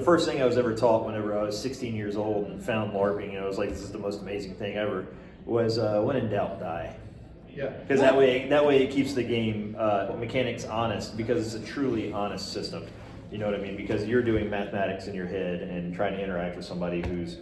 The first thing I was ever taught whenever I was 16 years old and found LARPing, and I was like, this is the most amazing thing ever, was when in doubt, die. Yeah. Because that way it keeps the game mechanics honest, because it's a truly honest system. You know what I mean? Because you're doing mathematics in your head and trying to interact with somebody who's,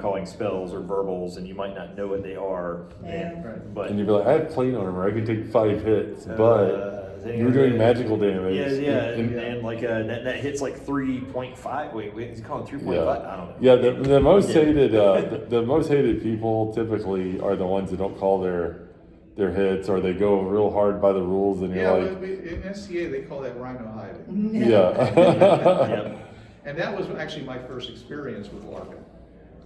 calling spells or verbals, and you might not know what they are. And you'd be like, I have plane armor, I can take 5 hits, but you're doing magical damage. And like that hits like 3.5. Wait, is he calling 3.5? I don't know. Yeah, the most hated the most hated people typically are the ones that don't call their hits, or they go real hard by the rules, and you're like, in SCA they call that rhino hiding. Yeah. And that was actually my first experience with LARPing.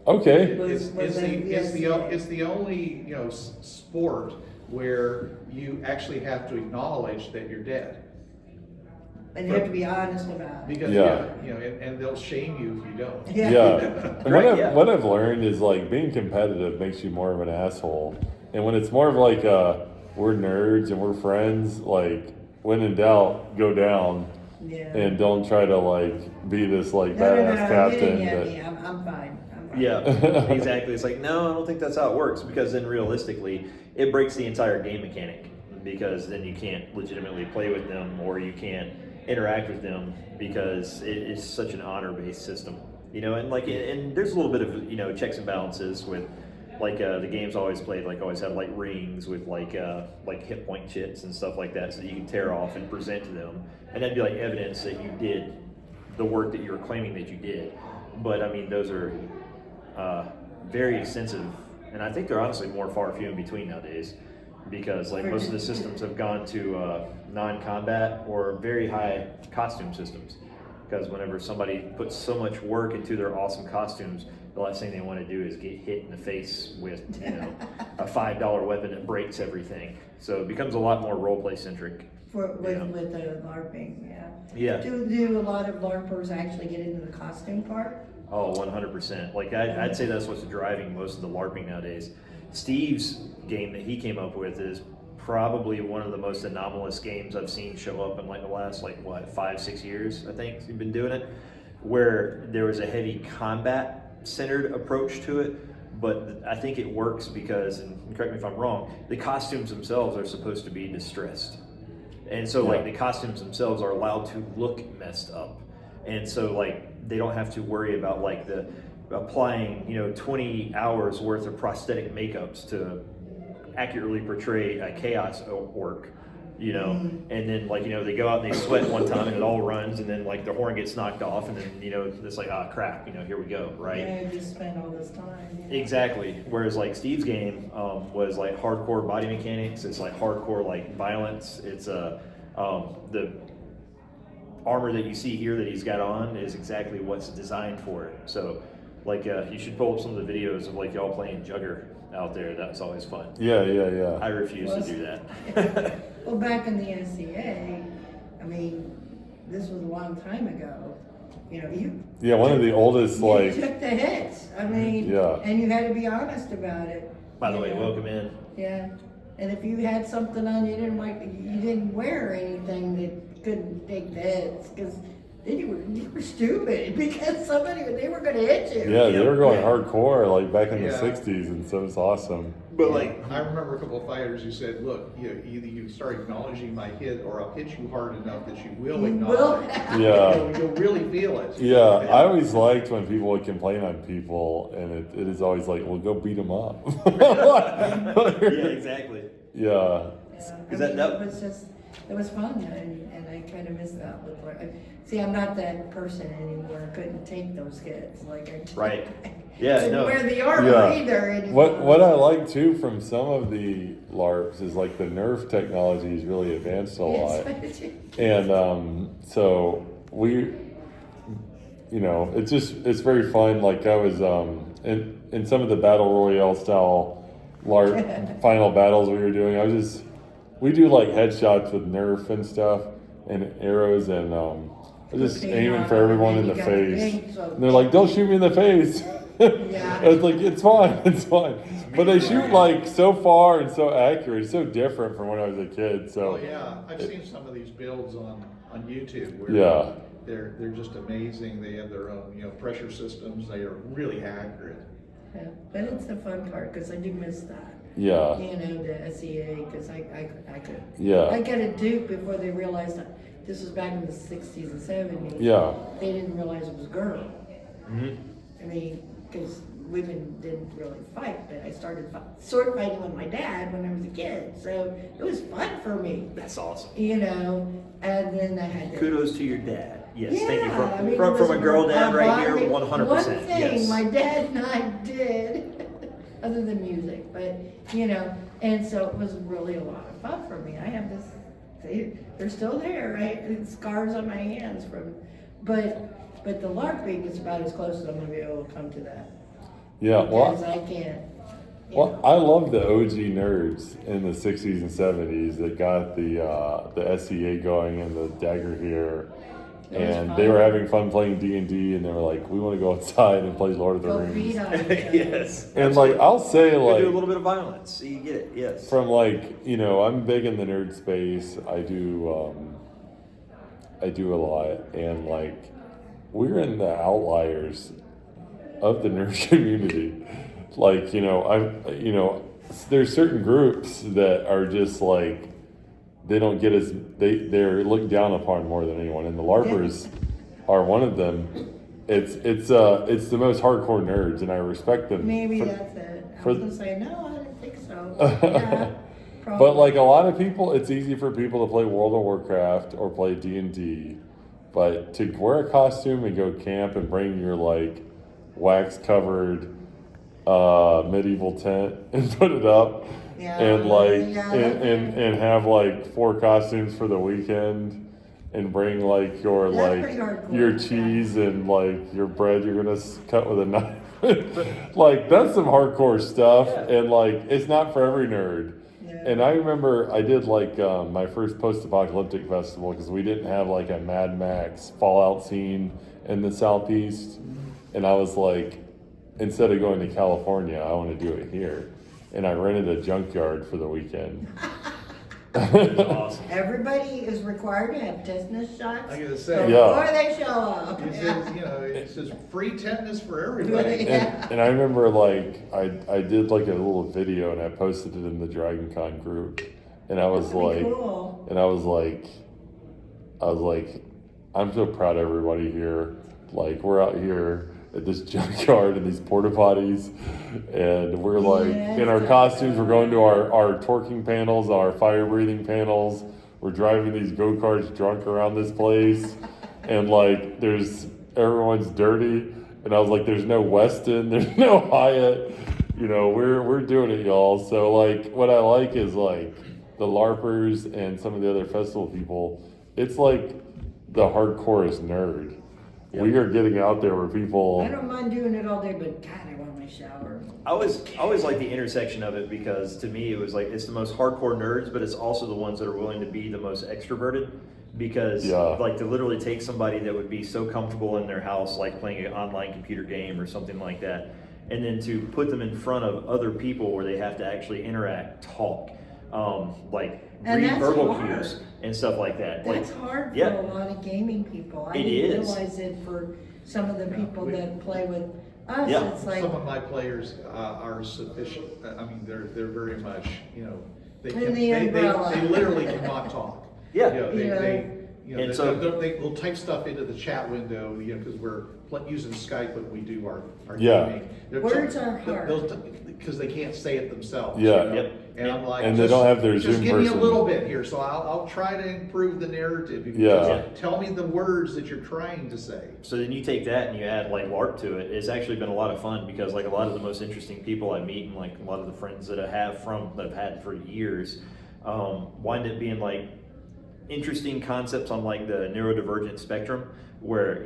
Okay. It's the only sport where you actually have to acknowledge that you're dead. And you have to be honest about it. Because and they'll shame you if you don't. And what I've learned is like being competitive makes you more of an asshole. And when it's more of like we're nerds and we're friends, like when in doubt, go down. And don't try to like be this like badass captain. I'm fine. Yeah, exactly. It's like, no, I don't think that's how it works, because then realistically, it breaks the entire game mechanic, because then you can't legitimately play with them, or you can't interact with them, because it is such an honor-based system, and there's a little bit of, checks and balances with, like, the games always had like rings with like hit point chits and stuff like that, so that you can tear off and present to them, and that'd be like evidence that you did the work that you were claiming that you did. But I mean, those are very extensive, and I think they're honestly far few in between nowadays, because like most of the systems have gone to non-combat or very high costume systems, because whenever somebody puts so much work into their awesome costumes, the last thing they want to do is get hit in the face with a $5 weapon that breaks everything. So it becomes a lot more roleplay centric. With the LARPing, Yeah. Do a lot of LARPers actually get into the costume part? Oh, 100%. Like I'd say that's what's driving most of the LARPing nowadays. Steve's game that he came up with is probably one of the most anomalous games I've seen show up in like the last 5-6 years. I think he's been doing it, where there was a heavy combat centered approach to it, but I think it works because, and correct me if I'm wrong, the costumes themselves are supposed to be distressed, and so like the costumes themselves are allowed to look messed up, and so like they don't have to worry about like the applying 20 hours worth of prosthetic makeups to accurately portray a chaos orc, and then they go out and they sweat one time and it all runs, and then like the horn gets knocked off, and then it's like, crap, here we go, right? Yeah, you just spend all this time. Exactly. Whereas like Steve's game was like hardcore body mechanics. It's like hardcore like violence. It's the armor that you see here that he's got on is exactly what's designed for it. So like you should pull up some of the videos of like y'all playing Jugger out there. That's always fun. Yeah. I refuse to do that. Well, back in the NCA, I mean, this was a long time ago. One of the oldest you took the hits. I mean, and you had to be honest about it. By the way, welcome in. Yeah, and if you had something on you didn't wear anything that couldn't take the hits, because then you were stupid, because they were going to hit you. Yeah, they were going hardcore like back in the 60s, and so it's awesome. But like, I remember a couple of fighters who said, look, either you start acknowledging my hit, or I'll hit you hard enough that you will acknowledge it. You'll really feel it. Yeah, I always liked when people would complain on people, and it is always like, well, go beat them up. yeah, exactly. Yeah. It was fun, and I kind of miss that. See, I'm not that person anymore. I couldn't take those hits. Right. Yeah, couldn't wear the armor either anymore. What I like too from some of the LARPs is like the Nerf technology is really advanced a lot. And so we, it's very fun. Like I was in some of the battle royale style LARP final battles we were doing. We do like headshots with Nerf and stuff and arrows, and I was just aiming for everyone in the face. And they're like, "Don't shoot me in the face." It's like, it's fine. But they shoot like so far and so accurate. It's so different from when I was a kid. So I've seen some of these builds on YouTube where they're just amazing. They have their own, pressure systems. They are really accurate. Yeah, but it's the fun part, because I do miss that. Yeah. The SEA, because I could. Yeah. I got a Duke before they realized that this was back in the 60s and 70s. Yeah. They didn't realize it was a girl. Mm-hmm. I mean, because women didn't really fight, but I started sword fighting with my dad when I was a kid, so it was fun for me. That's awesome. And then I had to. Kudos to your dad. Yes, thank you. I mean, From it was a girl dad right here, bonding. 100%. One thing Yes. my dad and I did, other than music, but and so it was really a lot of fun for me. I have this, they're still there, right? It's scars on my hands from, but the LARPing is about as close as I'm gonna be able to come to that. Yeah. Because I can't. Well, I love the OG nerds in the 60s and 70s that got the SEA going and the dagger here. And they were having fun playing D&D, and they were like, we want to go outside and play Lord of the Go Rings. beat on each other. Yes. And like, I'll say You like, do a little bit of violence, so you get it. Yes. from like, I'm big in the nerd space. I do a lot, and like, we're in the outliers of the nerd community. Like, there's certain groups that are just like, they don't get as, they're looked down upon more than anyone, and the LARPers are one of them. It's the most hardcore nerds, and I respect them. Maybe that's it. I was gonna say, no, I didn't think so. Yeah, But probably. like a lot of people, it's easy for people to play World of Warcraft or play D&D, but to wear a costume and go camp and bring your like wax covered medieval tent and put it up, Yeah, and like yeah, and have like 4 costumes for the weekend, and bring like your That's pretty hardcore, your yeah. cheese and like your bread you're gonna cut with a knife. Like, that's some hardcore stuff. Yeah. And like, it's not for every nerd. Yeah. And I remember I did like my first post-apocalyptic festival, because we didn't have like a Mad Max Fallout scene in the Southeast, and I was like, instead of going to California, I want to do it here. And I rented a junkyard for the weekend. That's awesome. Everybody is required to have tetanus shots I gotta say, Yeah. before they show up. it says, it says free tetanus for everybody. Yeah. And I remember like I did like a little video, and I posted it in the Dragon Con group, and I was That's pretty like, cool. and I was like, I'm so proud of everybody here. Like, we're out here at this junkyard in these porta potties, and we're like in our costumes. We're going to our torquing panels, our fire breathing panels. We're driving these go-karts drunk around this place, and like everyone's dirty. And I was like, there's no Westin, there's no Hyatt. We're doing it, y'all. So like, what I like is like the LARPers and some of the other festival people. It's like the hardcorest nerd. Yep. We are getting out there where people. I don't mind doing it all day, but God, I want my shower. I always like the intersection of it, because to me it was like, it's the most hardcore nerds, but it's also the ones that are willing to be the most extroverted, because like to literally take somebody that would be so comfortable in their house, like playing an online computer game or something like that, and then to put them in front of other people where they have to actually interact, talk, like And read that's verbal hard. cues and stuff like that. That's Like, hard for yeah. a lot of gaming people. I It didn't is. realize it for some of the people we- that play with us. Yeah. It's like, Some of my players are sufficient. I mean, they're very much, they In the umbrella. they literally cannot talk. Yeah. They And so- they'll type stuff into the chat window, because we're using Skype when we do our Yeah. gaming. Words are hard. Because they can't say it themselves. Yeah. Yep. And I'm like, And they don't have their just Zoom give me a person. little bit here, so I'll try to improve the narrative. Because Yeah. Tell me the words that you're trying to say. So then you take that and you add like LARP to it. It's actually been a lot of fun, because like a lot of the most interesting people I meet, and like a lot of the friends that I have that I've had for years, wind up being like interesting concepts on like the neurodivergent spectrum, where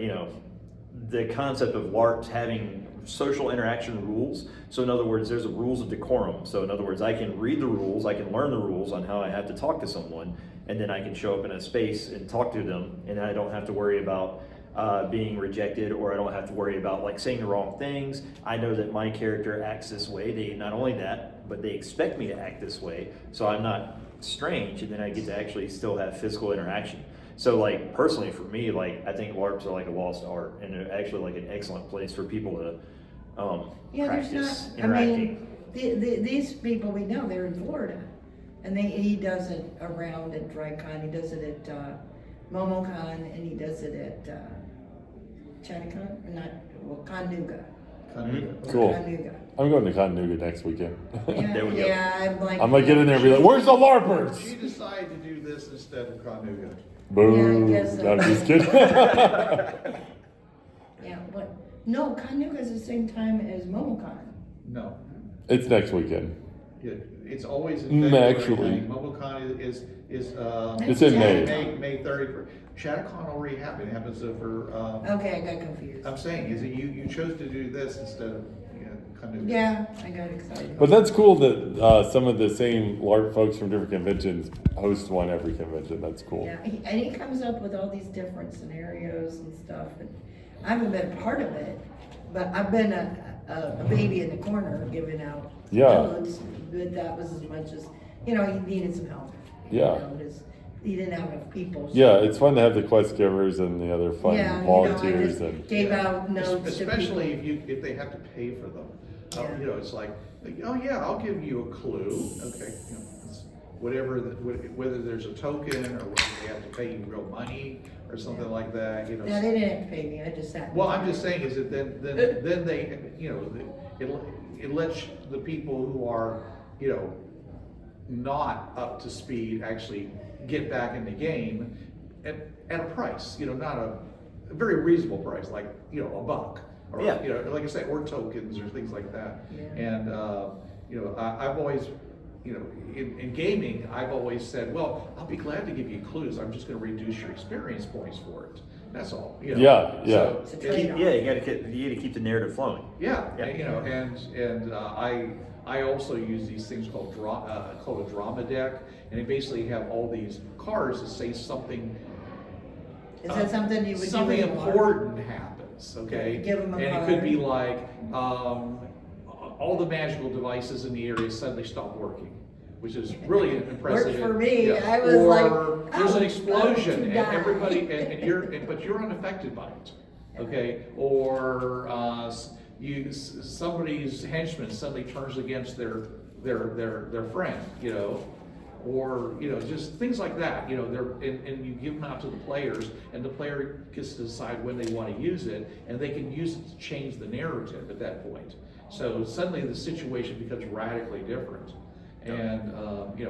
the concept of LARPs having social interaction rules. So in other words, there's rules of decorum. So in other words, I can read the rules, I can learn the rules on how I have to talk to someone, and then I can show up in a space and talk to them, and I don't have to worry about being rejected, or I don't have to worry about like saying the wrong things. I know that my character acts this way. They not only that, but they expect me to act this way, so I'm not strange, and then I get to actually still have physical interaction. So like personally for me, like I think LARPs are like a lost art, and they're actually like an excellent place for people to Yeah, practice there's not, I interacting. mean, these people we know, they're in Florida. And he does it around at DryCon, he does it at MomoCon, and he does it at ChinaCon, or not, well, Connuga. Cool. Connuga. I'm going to Chattanooga next weekend. Yeah, There we go. yeah, I'm like. I'm gonna get in there and be like, "Where's the She LARPers?" decided to do this instead of Chattanooga. Boo! Yeah, I guess so. No, I'm just kidding. Yeah, what, no, Connuga's the same time as MomoCon. No. It's next weekend. It's always in Mm, February. actually. MomoCon is It's in May. May 30th. Shattercon already happened. It happens over. Okay, I got confused. I'm saying is that you chose to do this instead of Chattanooga. Yeah, I got excited. But that's cool that some of the same LARP folks from different conventions host one every convention. That's cool. Yeah, and he comes up with all these different scenarios and stuff, and I haven't been part of it, but I've been a baby in the corner giving out Yeah. notes, but that was as much as, he needed some help. Yeah. He didn't have enough people. so- Yeah, it's fun to have the quest givers and the other fun Yeah, volunteers I just and gave out notes to Especially people. if they have to pay for them. Yeah. It's like, oh yeah, I'll give you a clue. Okay, it's whether there's a token or whether they have to pay you real money or something like that. Yeah, they didn't have to pay me, I just sat. Well, I'm just saying is that then they, it lets the people who are, not up to speed actually get back in the game at a price, not a very reasonable price, like, $1. Or, Yeah. like I said, or tokens or things like that. Yeah. And, I've always, in gaming, I've always said, well, I'll be glad to give you clues. I'm just gonna reduce your experience points for it. That's all, Yeah, yeah. So, It's a it- trade-off. Yeah, you gotta keep the narrative flowing. yeah, Yeah. and I also use these things called a drama deck, and they basically have all these cards that say something. Is that something you would do? Something in a LARP? important happens, okay? Give 'em a And it could be card. like, all the magical devices in the area suddenly stop working, which is really impressive. Worked for me. Yeah. I was like, Or there's an "Oh, explosion to and die." everybody, but you're unaffected by it, okay? Or, somebody's henchman suddenly turns against their friend, or, just things like that, and you give them out to the players, and the player gets to decide when they want to use it, and they can use it to change the narrative at that point. So suddenly the situation becomes radically different. And,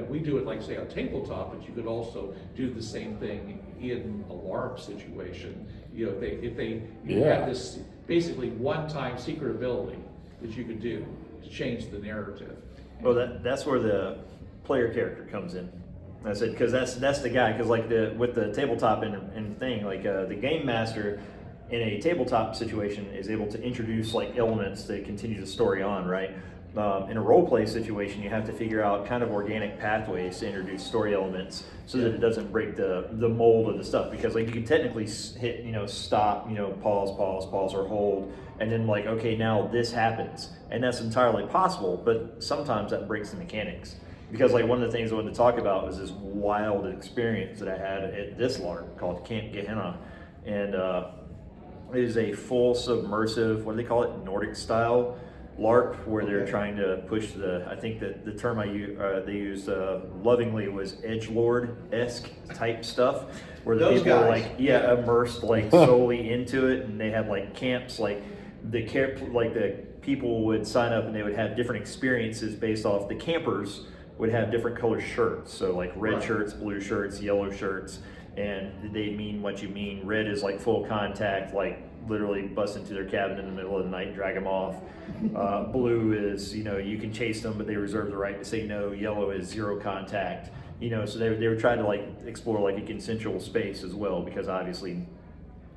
we do it like, say, on tabletop, but you could also do the same thing in a LARP situation. If they Yeah. have this basically one-time secret ability that you could do to change the narrative. Well, that's where the player character comes in. I said because that's the guy. Because like with the tabletop and thing, like the game master in a tabletop situation is able to introduce like elements that continue the story on, right? In a role play situation, you have to figure out kind of organic pathways to introduce story elements so that it doesn't break the mold of the stuff. Because like you can technically hit, stop, pause, or hold, and then like, okay, now this happens, and that's entirely possible. But sometimes that breaks the mechanics. Because like one of the things I wanted to talk about was this wild experience that I had at this LARP called Camp Gehenna, and it is a full submersive, what do they call it, Nordic style LARP, where they're trying to push I think that the term they used lovingly was edgelord-esque type stuff, where the Those people are guys. like, immersed like solely into it, and they had like camps, like the people would sign up and they would have different experiences based off the campers would have different color shirts, so like red Right. shirts, blue shirts, yellow shirts, and they mean what you mean. Red is like full contact, like literally bust into their cabin in the middle of the night and drag them off. Blue is, you can chase them, but they reserve the right to say no. Yellow is zero contact, so they were trying to like explore like a consensual space as well, because obviously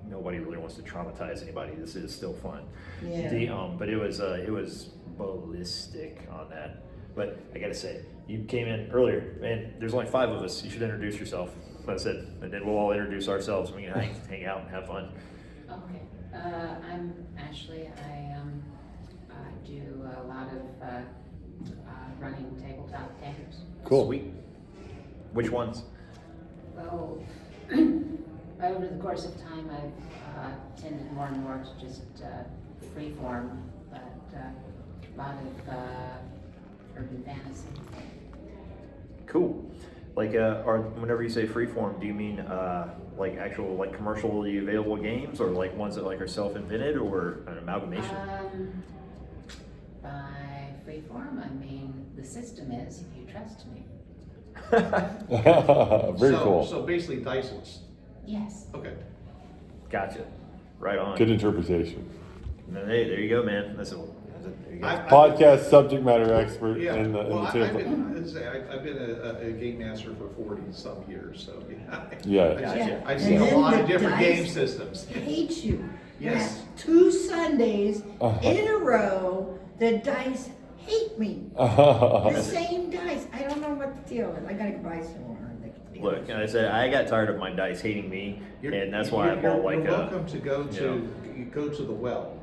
nobody really wants to traumatize anybody. This is still fun. Yeah. But it was ballistic on that. But I gotta say, you came in earlier, and there's only 5 of us. You should introduce yourself. I said, and then we'll all introduce ourselves. We can hang out and have fun. Okay, I'm Ashley. I do a lot of running tabletop games. Cool. Sweet. Which ones? Well, over the course of time, I've tended more and more to just freeform, but a lot of urban fantasy. Cool. Like, whenever you say freeform, do you mean like actual like commercially available games, or like ones that like are self-invented, or an amalgamation? By freeform, I mean the system is, if you trust me. Very cool. So basically diceless. Yes. Okay. Gotcha. Right on. Good interpretation. Hey, there you go, man. Listen, there you go. Podcast subject matter expert Yeah, in the well, table. I've been a game master for 40-some years, so Yeah. Yeah. I've And seen a then lot the of different game dice systems. Hate you. Yes. Yeah, 2 Sundays Uh-huh. in a row, the dice hate me. The same dice. I don't know what the deal is. I gotta buy some more. Look, and I said I got tired of my dice hating me, and that's why I bought like you're a. welcome to go to you go to the well.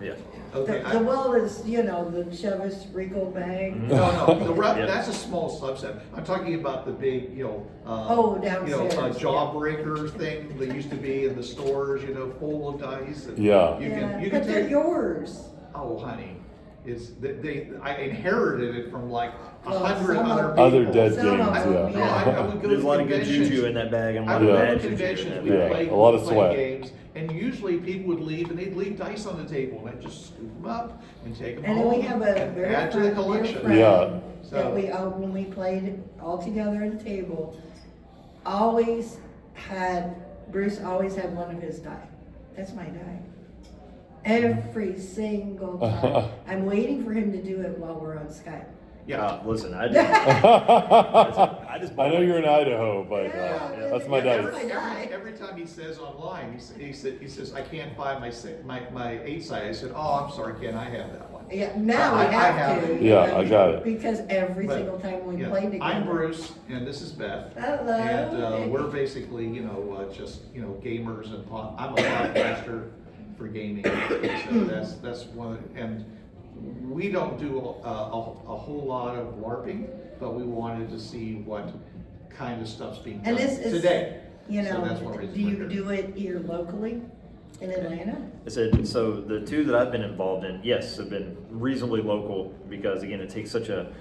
Yeah. Okay. The well is, you know, the Chevis Rico bag. Mhm. No, Yeah. that's a small subset. I'm talking about the big, Downstairs, jawbreaker thing that used to be in the stores, full of dice. And Yeah. You Yeah, can but they're take. yours. Oh, honey, I inherited it from like 100 some other of- people. Other dead Some games, of them, yeah. I would go There's to a lot of good conventions. juju in that bag, and a I lot would of go bad to juju in conventions, that we Yeah, bag. play, a lot of play sweat. games, and usually people would leave and they'd leave dice on the table, and I'd just scoop them up and take them And home. then we have a and very add to the dear collection. friend Yeah. that when we played all together at the table, Bruce always had one of his die. That's my die. Every single time. I'm waiting for him to do it while we're on Skype. Yeah. Listen, I just I know you're in Idaho, but Yeah. that's my Yeah, dice. Every time he says online, he says, I can't find my 8-side. I said, oh, I'm sorry, Ken, I have that one. Yeah, now we I have have to. it. Yeah, I got it. Because every But, single time we yeah, play together. I'm Bruce, and this is Beth. Hello. And we're basically, just, gamers, and I'm a podcaster for gaming. So that's one of the, and we don't do a whole lot of LARPing, but we wanted to see what kind of stuff's being done And this is, today. you So know, that's one reason do you we're here. do it here locally in Atlanta? I said, so the two that I've been involved in, yes, have been reasonably local, because again, it takes such a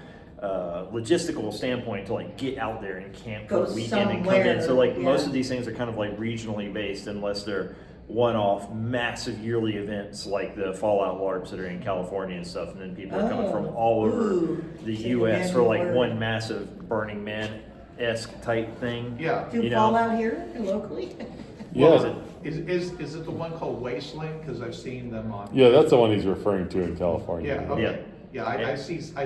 logistical standpoint to like get out there and camp for Go a weekend and come in. somewhere, So like yeah. most of these things are kind of like regionally based, unless they're one-off massive yearly events like the Fallout Larps that are in California and stuff, and then people are coming from all over Ooh. the So you U.S. for like imagine one massive Burning Man-esque type thing. Yeah. Do You know. Fallout here locally? Yeah. Is it the one called Wasteland? Because I've seen them on. Yeah, that's the one he's referring to in California. Yeah. Okay. Yeah. I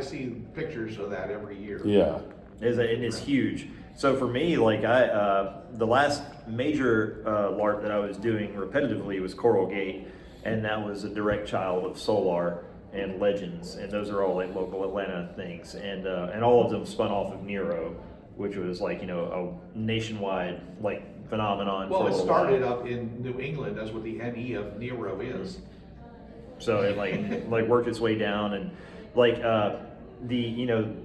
see pictures of that every year. Yeah. And it's huge. So for me, like the last major LARP that I was doing repetitively was Coral Gate, and that was a direct child of Solar and Legends, and those are all like local Atlanta things, and all of them spun off of Nero, which was like a nationwide like phenomenon. Well, for a it little started while. up in New England. That's what the NE of Nero is. So it like worked its way down, and like I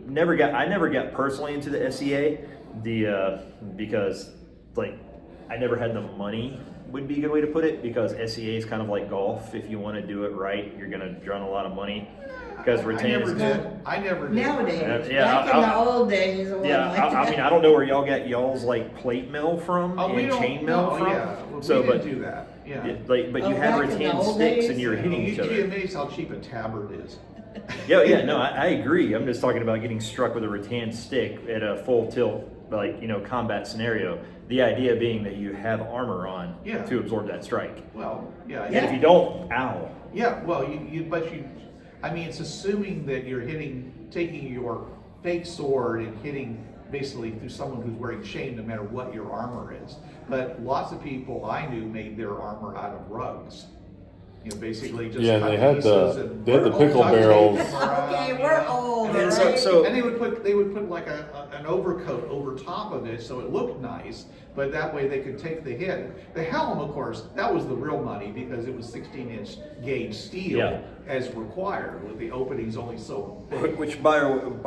never got personally into the SEA, because like I never had the money, would be a good way to put it, because SEA is kind of like golf. If you want to do it right, you're gonna drown a lot of money, because I never did. Nowadays, Yeah, back in the old days. it Yeah, wasn't like I mean, I don't know where y'all got y'all's like plate mail from Oh, we and don't. chain mail from. Yeah. Well, So, we but didn't do that. Yeah. but Oh, you had back in the rattan old sticks days? and you were hitting each You'd be other. amazed how cheap a tabard is. Yeah, no, I agree. I'm just talking about getting struck with a rattan stick at a full tilt, like combat scenario. The idea being that you have armor on Yeah. to absorb that strike. Well, yeah. And if you don't, ow. Yeah, well, I mean, it's assuming that you're taking your fake sword and hitting basically through someone who's wearing chain, no matter what your armor is. But lots of people I knew made their armor out of rugs. Basically just Yeah, cut they had pieces the- and they had the duct pickle tape barrels. them around, Okay, you we're know. old, And then right? so- and they would put like an overcoat over top of it so it looked nice, but that way they could take the hit. The helm, of course, that was the real money because it was 16-inch gauge steel Yeah. as required, with the openings only so big. Which, by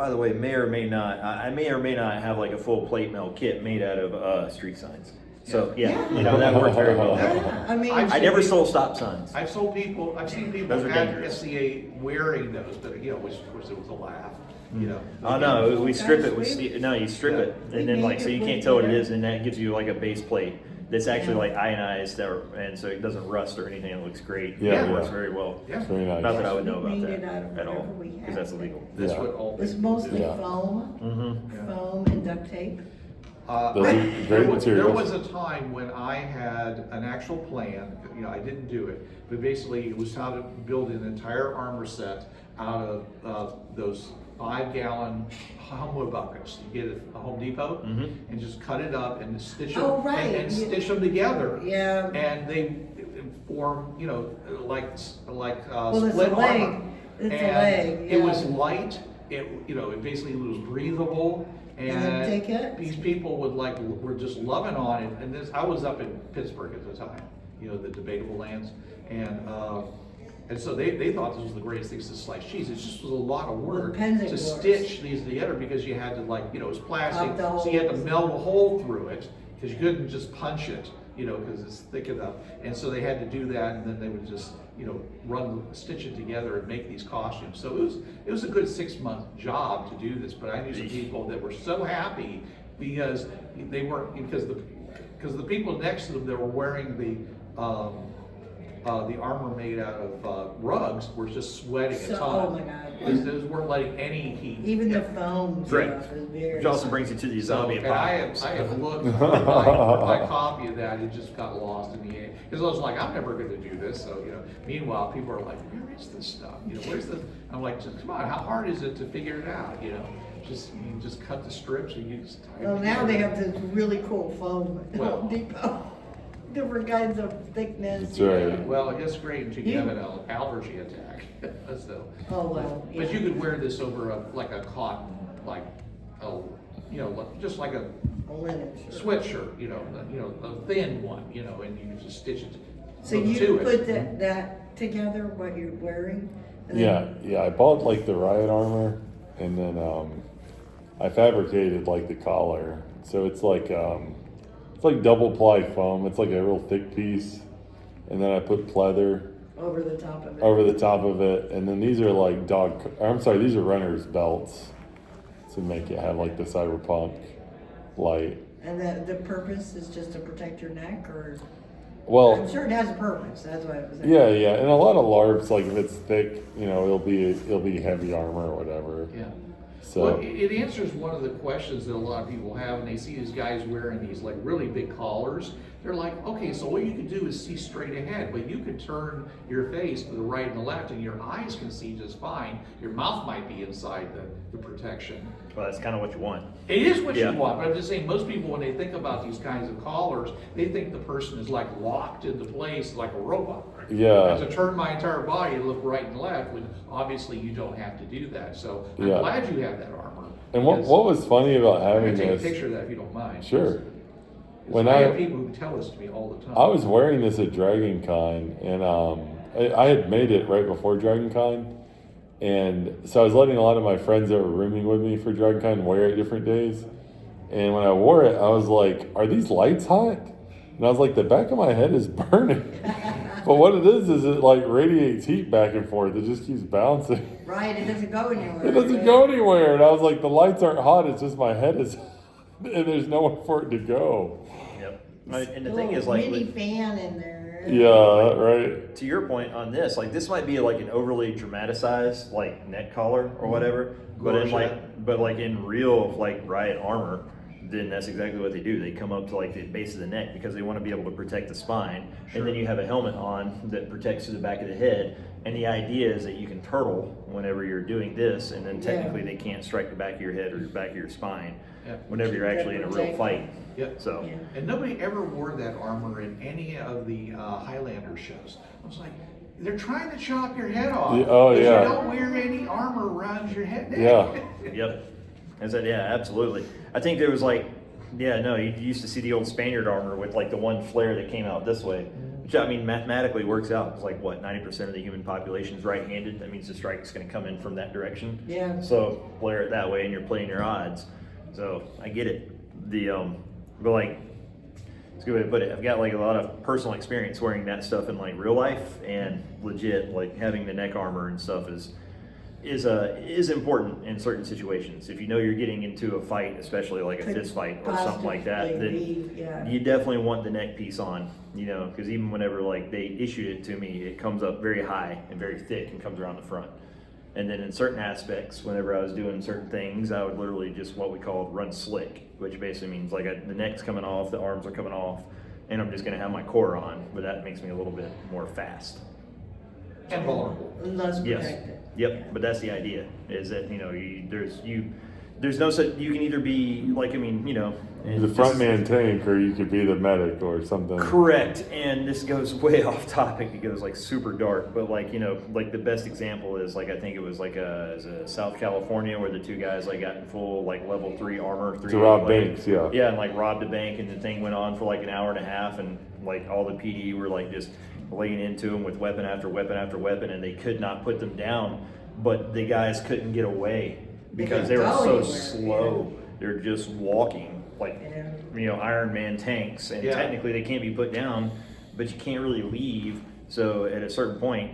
the way, I may or may not have like a full plate mail kit made out of street signs. So yeah, you know, that worked very well. Yeah, I mean. I've I never sold stop signs. I've seen people Those are at dangerous. SCA wearing those, but, you know, which of course it was a laugh, you know. Oh no, we strip it. Guys, No, you strip Yeah. it, We and then make like so it you with can't tell what it glitter. is, and that gives you like a base plate that's actually Yeah. like ionized, and so it doesn't rust or anything. It looks great. Yeah, It works yeah. very well. Yeah. It's very nice. Not that I would know We about made that it out of at all, whatever we because that's had. illegal. That's Yeah. what all. It's people mostly do. Yeah. foam, Yeah. foam and duct tape. Those are There great was there materials. was a time when I had an actual plan, you know, I didn't do it, but basically it was how to build an entire armor set out of those 5-gallon Homewood buckets. You get it at Home Depot and just cut it up and stitch them, Oh, right. and stitch them together. Yeah. And they form, you know, like Well, it's split a leg. armor. It's a And leg, it was yeah. light, you know, it basically was breathable. And then take it? These people were just loving on it, and I was up in Pittsburgh at the time, you know, the debatable lands, and so they thought this was the greatest thing to slice cheese. It just was a lot of work Pendant to boards. stitch these together because you had to, like, you know, it was plastic, Up the so you had to holes. melt a hole through it because you couldn't just punch it, you know, because it's thick enough. And so they had to do that, and then they would just, you know, stitch it together and make these costumes. So it was a good 6-month job to do this, but I knew some people that were so happy because they weren't, because the people next to them that were wearing the armor made out of rugs were just sweating a So, ton. oh my God. Those weren't letting any heat. Even the foam Correct. stuff is very. Which also brings you to the So, zombie and apocalypse. I have looked for my copy of that, it just got lost in the air. Because I was like, I'm never gonna do this, so, you know, meanwhile, people are like, where is this stuff? You know, where's the, I'm like, just, come on, how hard is it to figure it out, you know? You just cut the strips and you just tie it Well, now they together. have this really cool foam at Well. Home Depot. Different kinds of thickness. That's right. Well, it's great until you You- have an allergy attack, so. Oh, well, But yeah. you could wear this over like a cotton, like, you know, just like a A linen shirt. sweatshirt, you know, a thin one, you know, and you can just stitch it So to you it. put that together, what you're wearing? and then- Yeah, I bought like the riot armor, and then I fabricated like the collar. So it's like double ply foam. It's like a real thick piece, and then I put pleather Over the top of it. over the top of it, and then these are like these are runner's belts to make it have like the cyberpunk light. And the purpose is just to protect your neck, or? Well, I'm sure it has a purpose, that's why it was. yeah, and a lot of LARPs, like if it's thick, you know, it'll be heavy armor or whatever. Yeah. So Well, it answers one of the questions that a lot of people have, and they see these guys wearing these like really big collars. They're like, okay, so all you can do is see straight ahead, but you could turn your face to the right and the left, and your eyes can see just fine. Your mouth might be inside the protection. Well, that's kind of what you want. It is what Yeah. you want, but I'm just saying, most people, when they think about these kinds of collars, they think the person is like locked into place like a robot. Yeah. I have to turn my entire body to look right and left, when obviously you don't have to do that. So I'm Yeah. glad you have that armor. and what because- was funny about I'm having gonna take a this? picture of that if you don't mind. Sure. When I have people who tell this to me all the time. I was wearing this at Dragon Con, and I had made it right before Dragon Con, and so I was letting a lot of my friends that were rooming with me for Dragon Con wear it different days. And when I wore it, I was like, "Are these lights hot?" And I was like, "The back of my head is burning." But what it is it like radiates heat back and forth. It just keeps bouncing. Right, it doesn't go anywhere. It doesn't go anywhere. And I was like, "The lights aren't hot. It's just my head is, and there's nowhere for it to go." Yep. And the A thing is, little like, mini with- fan in there. Yeah, right. to your point on this, like this might be like an overly dramatized like neck collar or whatever, but in like in real like riot armor, then that's exactly what they do. They come up to like the base of the neck because they want to be able to protect the spine, and then you have a helmet on that protects to the back of the head. And the idea is that you can turtle whenever you're doing this, and then technically they can't strike the back of your head or the back of your spine Yeah. whenever you're actually in a real fight. Yep. So. Yeah. And nobody ever wore that armor in any of the Highlander shows. I was like, they're trying to chop your head off. Yeah, oh, but yeah. you don't wear any armor around your head. Yeah. Yep. I said, yeah, absolutely. I think there was like, yeah, no, you used to see the old Spaniard armor with like the one flare that came out this way, which I mean mathematically works out. It's like what, 90% of the human population is right-handed. That means the strike's going to come in from that direction. Yeah. So flare it that way, and you're playing your odds. So I get it. But like, it's a good way to put it. I've got like a lot of personal experience wearing that stuff in like real life, and legit like having the neck armor and stuff is important in certain situations. If you know you're getting into a fight, especially like a Could fist fight or something like that, possibly then be, yeah. you definitely want the neck piece on, you know, because even whenever like they issued it to me, it comes up very high and very thick and comes around the front. And then in certain aspects, whenever I was doing certain things, I would literally just what we call run slick, which basically means like the neck's coming off, the arms are coming off, and I'm just going to have my core on, but that makes me a little bit more fast. And vulnerable. Less Yes. protected. Yep. But that's the idea, is that, you know, there's no such, you can either be like, I mean, you know, and The this front is- man tank, or you could be the medic or something. Correct, and this goes way off topic. It goes like super dark, but like, you know, like the best example is like I think it was like South California where the two guys like got in full like level 3 armor, To rob banks, yeah. yeah, and like robbed a bank, and the thing went on for like an hour and a half, and like all the PD were like just laying into them with weapon after weapon after weapon, and they could not put them down, but the guys couldn't get away because they were couldn't so go anywhere, slow. They're just walking like, Yeah. you know, Iron Man tanks, and Yeah. technically they can't be put down, but you can't really leave. So at a certain point,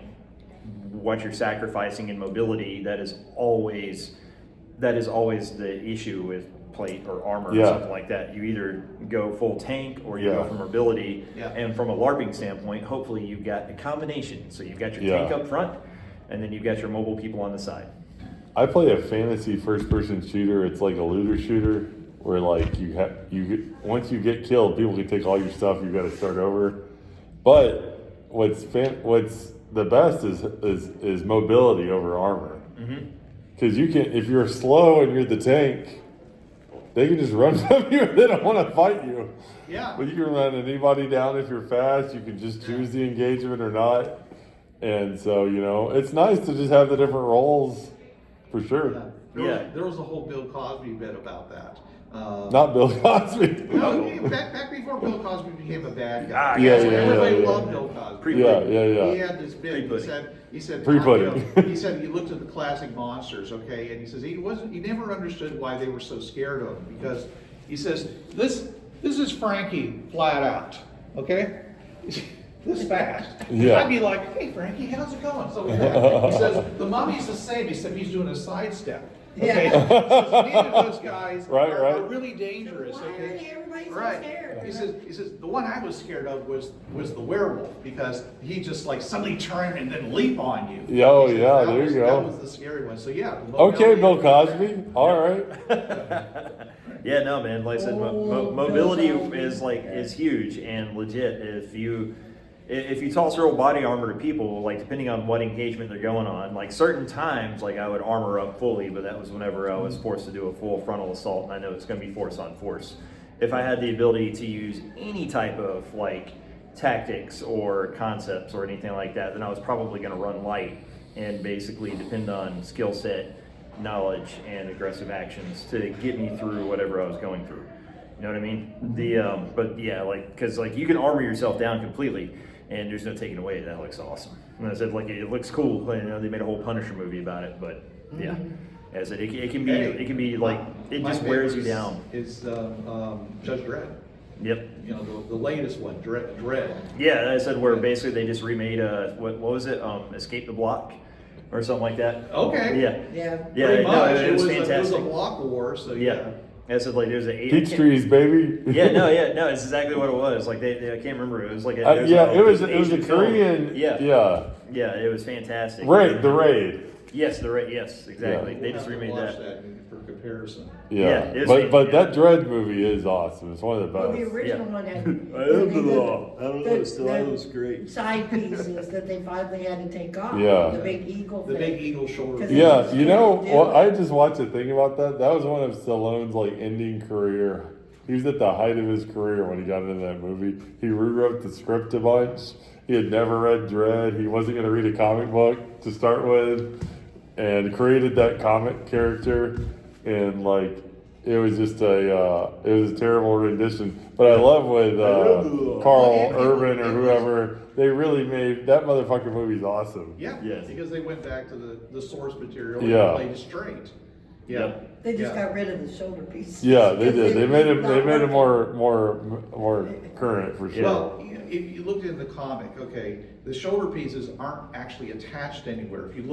what you're sacrificing in mobility, that is always the issue with plate or armor or Yeah. something like that. You either go full tank or you Yeah. go for mobility. Yeah. And from a LARPing standpoint, hopefully you've got a combination. So you've got your Yeah. tank up front, and then you've got your mobile people on the side. I play a fantasy first-person shooter. It's like a looter shooter, where like once you get killed, people can take all your stuff. You got to start over. But what's the best is mobility over armor. Because you can, if you're slow and you're the tank, they can just run from you. They don't want to fight you. Yeah. But you can run anybody down if you're fast. You can just choose the engagement or not. And so, you know, it's nice to just have the different roles, for sure. There was a whole Bill Cosby bit about that. Not Bill Cosby. No, back before Bill Cosby became a bad guy. Ah, yeah, Everybody yeah. loved Bill Cosby. Yeah. He had this bit. He said, Pre-pudding. he said he looked at the classic monsters, okay, and he says he never understood why they were so scared of him, because he says this is Frankie flat out, okay. This fast. Yeah. I'd be like, hey Frankie, how's it going? So he says the mummy's the same, except he's doing a sidestep. Okay, Yeah. so neither of those guys Right. are really dangerous. Why are Okay, everybody so right. scared? He says the one I was scared of was the werewolf, because he just like suddenly turn and then leap on you. Oh, He says yeah, that there you was- go. That was the scary one. So yeah. the Okay, mobility- Bill Cosby. All right. Yeah, no, man. Like I said, Oh, mobility Bill Cosby. is huge and legit. If you toss real body armor to people, like depending on what engagement they're going on, like certain times, like I would armor up fully, but that was whenever I was forced to do a full frontal assault, and I know it's going to be force on force. If I had the ability to use any type of like tactics or concepts or anything like that, then I was probably going to run light and basically depend on skill set, knowledge, and aggressive actions to get me through whatever I was going through. You know what I mean? But yeah, like, cause like you can armor yourself down completely and there's no taking away. That looks awesome. And I said, like, it looks cool. You know, they made a whole Punisher movie about it, but yeah. As it can be like, it My just wears you favorite down. Is Judge Dredd. Yep. You know, the latest one, Dredd. Yeah, I said where basically they just remade what was it? Escape the Block or something like that. Okay. Yeah. Yeah. Yeah, Pretty no, much. it was It was fantastic. a block war, so Yeah. I said like there's a Peachtrees, baby. no, it's exactly what it was. Like they I can't remember. It was like Yeah, it was a Asian film. Korean. Yeah, it was fantastic. The raid. Yes, the raid. Yes, exactly. Yeah. They just We'll have to remade watch that. for comparison. Yeah, it was but yeah. that Dredd movie is awesome. It's one of the Well, best. the original one had. I don't know. It still the was great. Side pieces that they finally had to take off. Yeah. The big eagle The thing. big eagle shoulder. 'Cause Yeah, you know, Yeah. well, I just watched a thing about that. That was one of Stallone's like ending career. He was at the height of his career when he got into that movie. He rewrote the script a bunch. He had never read Dredd. He wasn't going to read a comic book to start with, and created that comic character. And like, it was just a terrible rendition. But I love with Carl Urban or whoever. They really made that motherfucking movie's awesome. Yeah, Yes. because they went back to the source material Yeah. and played it straight. Yeah. Yep. They just Yeah. got rid of the shoulder piece. Yeah, they did. They made it. Not They made it working. more current for sure. Well, if you looked in the comic, okay, the shoulder pieces aren't actually attached anywhere. If you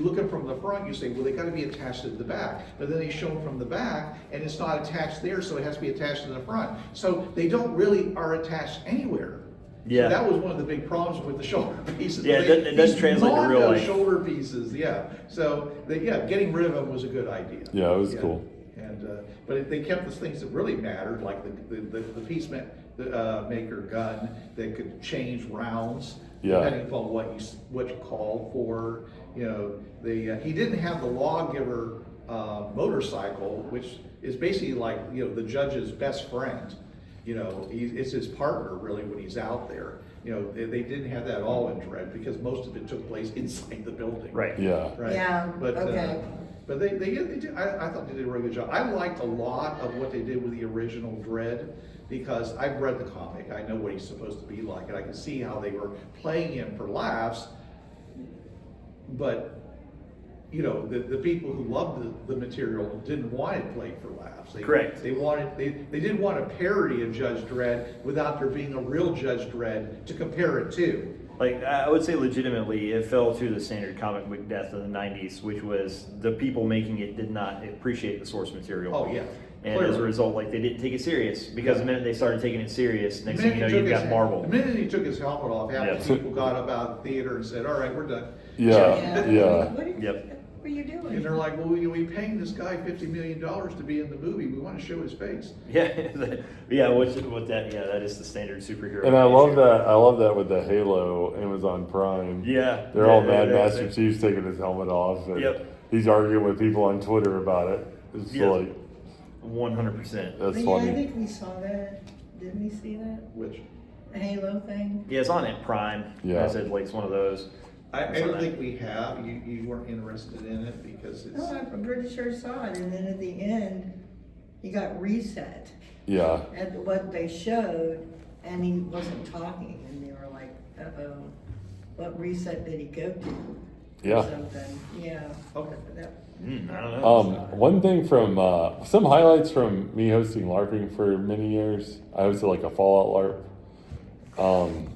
look at from the front, you say, well, they got to be attached to the back. But then they show them from the back, and it's not attached there, so it has to be attached to the front. So they don't really are attached anywhere. Yeah. So that was one of the big problems with the shoulder pieces. Yeah, it doesn't These translate to real Mondo life. shoulder pieces, yeah. So, getting rid of them was a good idea. Yeah, it was cool. And but they kept the things that really mattered, like the peacemaker gun that could change rounds Yeah. depending upon what you called for. You know, he didn't have the lawgiver motorcycle, which is basically like the judge's best friend. You know, it's his partner really when he's out there. You know, they didn't have that all in Dread because most of it took place inside the building. Right. Yeah. Right. Yeah, But, okay. But they did, I thought they did a really good job. I liked a lot of what they did with the original Dread because I've read the comic. I know what he's supposed to be like, and I can see how they were playing him for laughs. But, the people who loved the material didn't want it played for laughs. Correct. They didn't want a parody of Judge Dredd without there being a real Judge Dredd to compare it to. Like, I would say legitimately, it fell to the standard comic book death of the 90s, which was the people making it did not appreciate the source material. Oh, yeah. And as a result, like, they didn't take it serious, because the minute they started taking it serious, next The thing you know, minute he you've took got Marvel. The minute he took his helmet off, half Yeah. the people got up out of the theater and said, all right, we're done. Yeah. What are you doing? And they're like, well, we paying this guy $50 million to be in the movie. We want to show his face. Yeah, that is the standard superhero. And I love issue. that. I love that with the Halo Amazon Prime. Yeah. They're all Yeah, mad. yeah, Master Chief's taking his helmet off. And Yep. he's arguing with people on Twitter about it. It's Yeah. like 100%. that's Yeah, funny. I think we saw that. Didn't we see that? Which The Halo thing? Yeah, it's on at Prime. Yeah. I said, like, it's one of those. I saw don't that. think we have. You weren't interested in it because it's. No, I'm pretty sure saw it, and then at the end, he got reset Yeah. at what they showed, and he wasn't talking, and they were like, uh-oh, what reset did he go to? Or Yeah. something, yeah. Okay. I don't know. One thing from some highlights from me hosting LARPing for many years. I hosted like a Fallout LARP.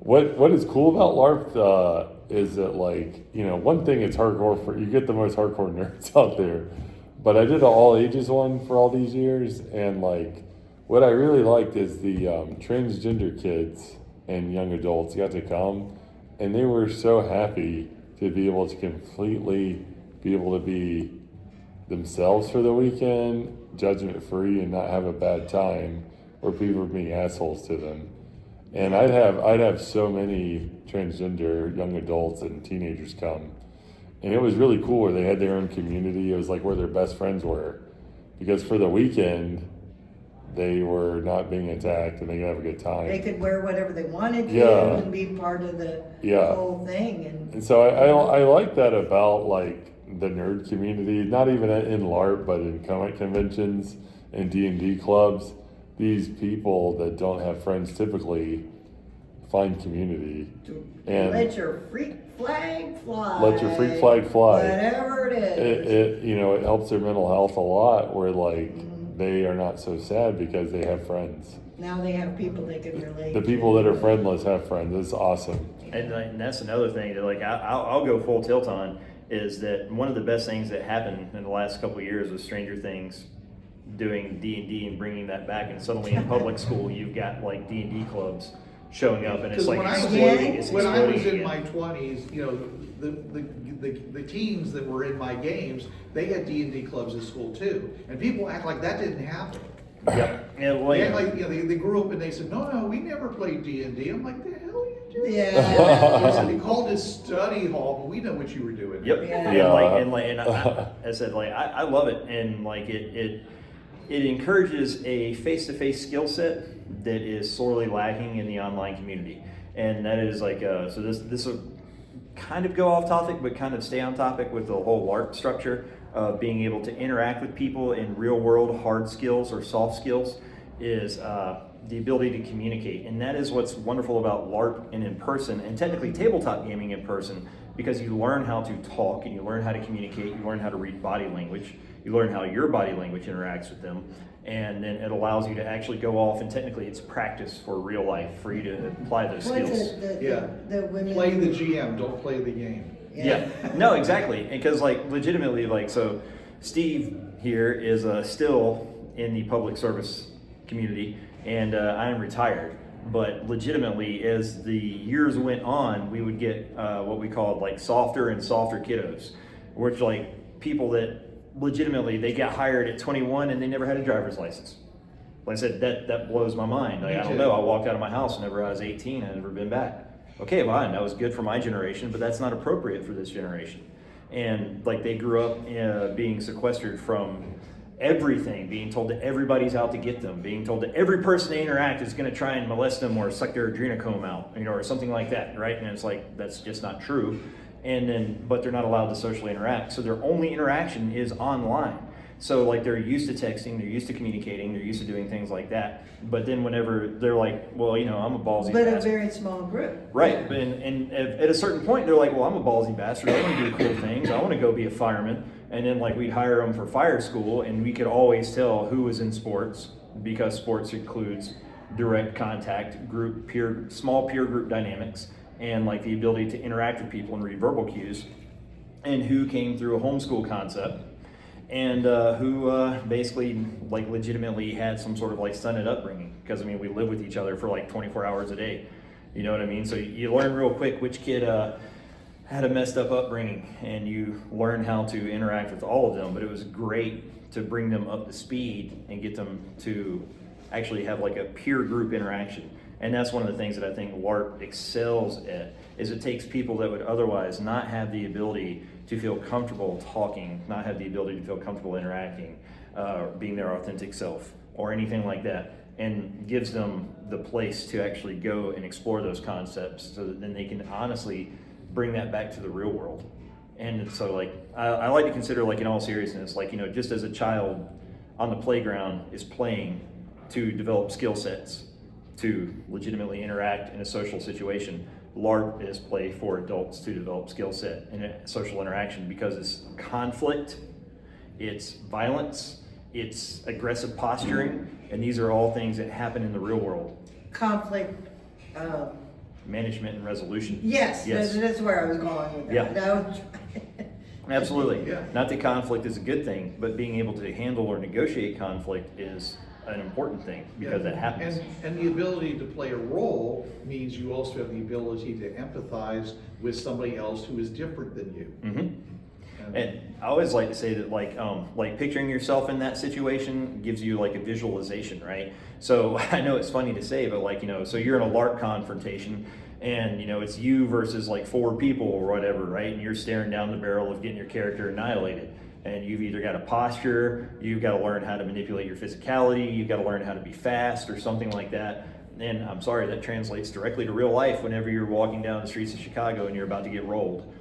What is cool about LARP is that, like, one thing it's hardcore for, you get the most hardcore nerds out there, but I did an all ages one for all these years, and like what I really liked is the transgender kids and young adults got to come, and they were so happy to be able to completely be able to be themselves for the weekend, judgment free, and not have a bad time or people were being assholes to them. And I'd have so many transgender young adults and teenagers come, and it was really cool where they had their own community. It was like where their best friends were, because for the weekend they were not being attacked and they could have a good time. They could wear whatever they wanted to Yeah. and be part of the Yeah. whole thing, and And so I like that about like the nerd community, not even in LARP, but in comic conventions and D&D clubs. These people that don't have friends typically find community. And let your freak flag fly. Let your freak flag fly. Whatever it is. it helps their mental health a lot, where like they are not so sad because they have friends. Now they have people they can relate The to. people that are friendless have friends. It's awesome. And that's another thing that, like, I'll go full tilt on, is that one of the best things that happened in the last couple of years was Stranger Things doing D&D and bringing that back, and suddenly in public school you've got like D&D clubs showing up, and it's Because like when I was exploding. It's when I was exploding in again. my 20s, the teens that were in my games, they had D&D clubs at school too, and people act like that didn't happen. Yep. Yeah, well, They yeah. act like they grew up and they said, no, we never played D&D. I'm like, the hell are you doing? Yeah. They said, they called it study hall, but we know what you were doing. Yep. Yeah. And I said, like, I love it, and like it encourages a face-to-face skill set that is sorely lacking in the online community, and that is like so this will kind of go off topic, but kind of stay on topic with the whole LARP structure of being able to interact with people in real world hard skills or soft skills is the ability to communicate. And that is what's wonderful about LARP and in person, and technically tabletop gaming in person, because you learn how to talk and you learn how to communicate, you learn how to read body language, you learn how your body language interacts with them, and then it allows you to actually go off and technically it's practice for real life for you to apply those What's skills. the women? Play the GM, don't play the game. Yeah, no, exactly. Because like legitimately, like so, Steve here is still in the public service community, and I am retired. But legitimately, as the years went on, we would get what we called like softer and softer kiddos, which like people that legitimately they got hired at 21 and they never had a driver's license. Like I said, that blows my mind. Like, Me I don't too. know. I walked out of my house whenever I was 18. I'd never been back. Okay, fine. That was good for my generation, but that's not appropriate for this generation. And like they grew up being sequestered from everything, being told that everybody's out to get them, being told that every person they interact is going to try and molest them or suck their adrenochrome out, or something like that, right? And it's like that's just not true. And then, but they're not allowed to socially interact, so their only interaction is online. So like they're used to texting, they're used to communicating, they're used to doing things like that. But then whenever they're like, well, I'm a ballsy But a bastard. very small group. Right, and at a certain point, they're like, well, I'm a ballsy bastard. I want to do cool things. I want to go be a fireman. And then like we'd hire them for fire school, and we could always tell who was in sports because sports includes direct contact, small peer group dynamics, and like the ability to interact with people and read verbal cues, and who came through a homeschool concept, and who basically like legitimately had some sort of like stunted upbringing, because I mean we live with each other for like 24 hours a day, you know what I mean? So you learn real quick which kid had a messed up upbringing, and you learn how to interact with all of them. But it was great to bring them up to speed and get them to actually have like a peer group interaction. And that's one of the things that I think LARP excels at, is it takes people that would otherwise not have the ability to feel comfortable talking, not have the ability to feel comfortable interacting, being their authentic self or anything like that, and gives them the place to actually go and explore those concepts, so that then they can honestly bring that back to the real world. And so like I like to consider, like in all seriousness, like just as a child on the playground is playing to develop skill sets to legitimately interact in a social situation, LARP is play for adults to develop skill set in a social interaction, because it's conflict, it's violence, it's aggressive posturing, and these are all things that happen in the real world. Conflict, Management and resolution. yes, Yes. that's where I was going with that. Yeah. That was- Absolutely. Yeah. Not that conflict is a good thing, but being able to handle or negotiate conflict is an important thing, because that happens. And the ability to play a role means you also have the ability to empathize with somebody else who is different than you. Mm-hmm. And I always like to say that like picturing yourself in that situation gives you like a visualization, right? So I know it's funny to say, but like, so you're in a LARP confrontation, and it's you versus like 4 people or whatever, right? And you're staring down the barrel of getting your character annihilated. And you've either got to posture, you've got to learn how to manipulate your physicality, you've got to learn how to be fast or something like that. And I'm sorry, that translates directly to real life whenever you're walking down the streets of Chicago and you're about to get rolled.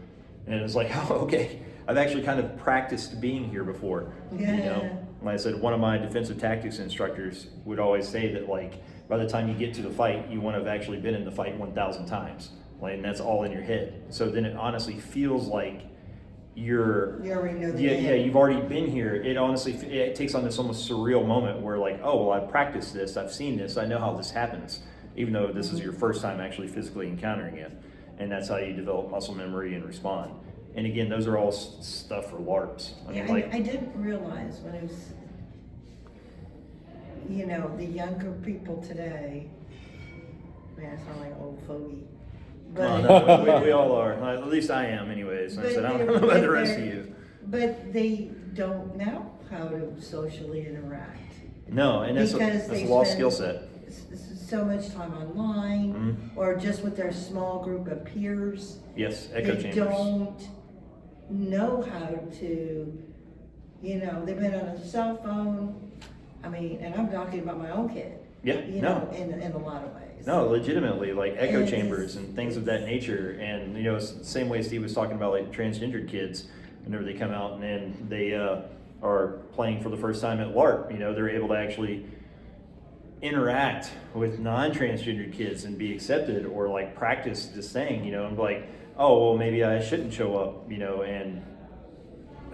And it's like, oh, okay, I've actually kind of practiced being here before. Yeah. Like I said, one of my defensive tactics instructors would always say that like, by the time you get to the fight, you want to have actually been in the fight 1,000 times. Like, and that's all in your head. So then it honestly feels like You already know the yeah, game. you've already been here. It takes on this almost surreal moment where like, oh, well, I've practiced this, I've seen this, I know how this happens, even though this is your first time actually physically encountering it. And that's how you develop muscle memory and respond. And again, those are all stuff for LARPs. I didn't realize when it was, the younger people today, man, I sound like an old fogey. No, But, no, we all are. At least I am anyways. I said, I don't know about the rest of you. But they don't know how to socially interact. No, and that's Because a they lost spend skill set. so much time online, Mhm. or just with their small group of peers. Yes, echo They chambers. don't know how to, they've been on a cell phone. I mean, and I'm talking about my own kid. Yeah, no. In a lot of ways. No, legitimately, like echo And chambers and things of that nature. And, it's the same way Steve was talking about like transgendered kids, whenever they come out and then they are playing for the first time at LARP, they're able to actually interact with non-transgendered kids and be accepted, or like practice this thing, and like oh, well, maybe I shouldn't show up, and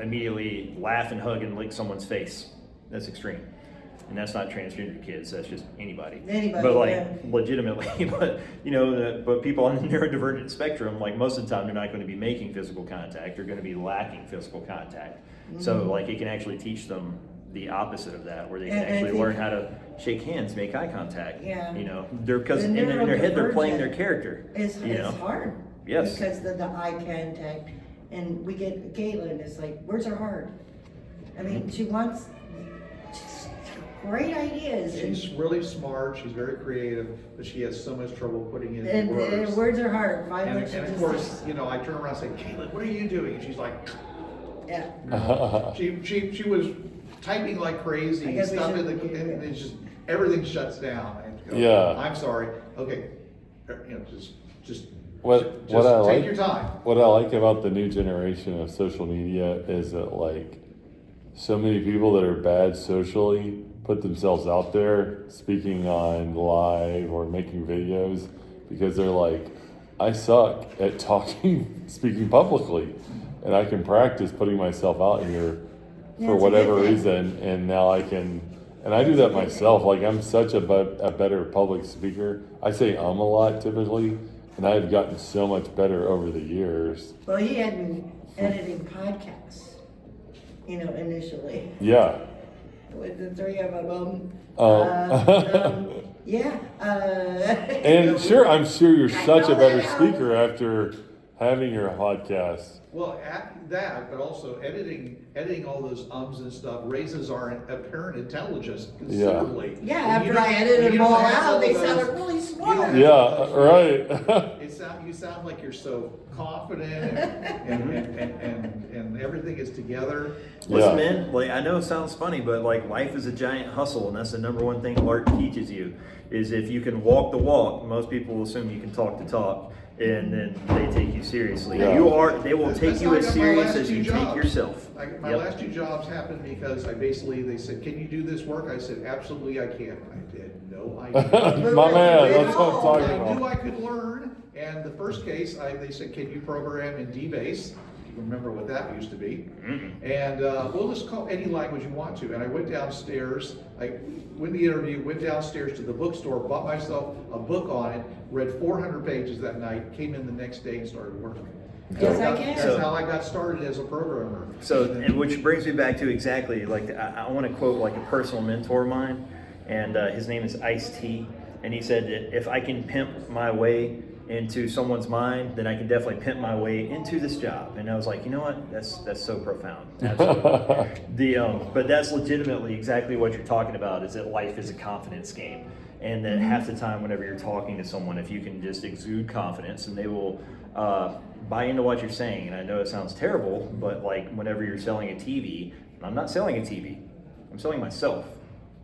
immediately laugh and hug and lick someone's face. That's extreme. And that's not transgender kids, that's just anybody. Anybody, But like, yeah. legitimately, but people on the neurodivergent spectrum, like most of the time, they're not going to be making physical contact, they're going to be lacking physical contact. So like, it can actually teach them the opposite of that, where they can And I actually think- learn how to shake hands, make eye contact. Yeah. They're, because The in their head, they're playing neurodivergent their character. It's hard. Yes. Because the eye contact, and we get Caitlin, it's like, words are hard. I mean, she wants just great ideas. She's really smart, she's very creative, but she has so much trouble putting in And words. words are hard. And, Finally, she and of just- course, I turn around and say, Caitlin, what are you doing? And she's like, Yeah. she was typing like crazy, I guess we stuff in should- and it's just, everything shuts down. I have to go, Yeah. I'm sorry, okay, just What take I like, your time. what I like about the new generation of social media is that like so many people that are bad socially put themselves out there speaking on live or making videos because they're like, I suck at talking, speaking publicly, and I can practice putting myself out here Yeah, for it's a whatever good thing. reason, and now I can, and I do that myself. Like I'm such a better public speaker. I say a lot typically, and I've gotten so much better over the years. Well, he had me editing podcasts, initially, Yeah. with the three of them. Oh. Yeah. And sure, I'm sure you're I such a know better that. speaker after having your podcast. Well, at that, but also editing all those ums and stuff raises our apparent intelligence considerably. Yeah, When you after I don't- edited when you them all don't have out, they those- sounded really you smart. don't have Yeah, those, right. You sound like you're so confident and everything is together. Listen, Yeah. man, like, I know it sounds funny, but like, life is a giant hustle, and that's the number one thing Larp teaches you, is if you can walk the walk, most people assume you can talk the talk, and then they take you seriously. Yeah. they will That's take you how I as got my serious last as two you take jobs. yourself. My Yep. last two jobs happened because they said, can you do this work? I said, absolutely I can. I had no idea. My man, that's what I'm I talking knew about. I could learn, and the first case, they said, can you program in DBase? If you remember what that used to be. And we'll just call any language you want to. And I went downstairs, when the interview, went downstairs to the bookstore, bought myself a book on it, read 400 pages that night, came in the next day and started working. Yes, I can. That's how I got started as a programmer. So, and which brings me back to exactly, like, I want to quote like a personal mentor of mine, and his name is Ice-T, and he said that if I can pimp my way into someone's mind, then I can definitely pimp my way into this job. And I was like, you know what? That's so profound. Absolutely. But that's legitimately exactly what you're talking about, is that life is a confidence game. And that half the time whenever you're talking to someone, if you can just exude confidence, and they will buy into what you're saying. And I know it sounds terrible, but like whenever you're selling a TV, I'm not selling a TV, I'm selling myself.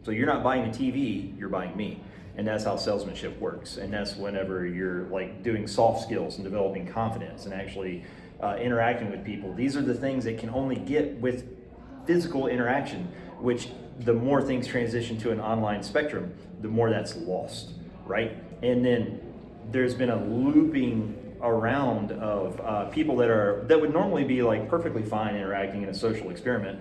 So you're not buying a TV, you're buying me. And that's how salesmanship works. And that's whenever you're like doing soft skills and developing confidence and actually interacting with people. These are the things that can only get with physical interaction, which the more things transition to an online spectrum, the more that's lost, right? And then there's been a looping around of people that would normally be like perfectly fine interacting in a social experiment,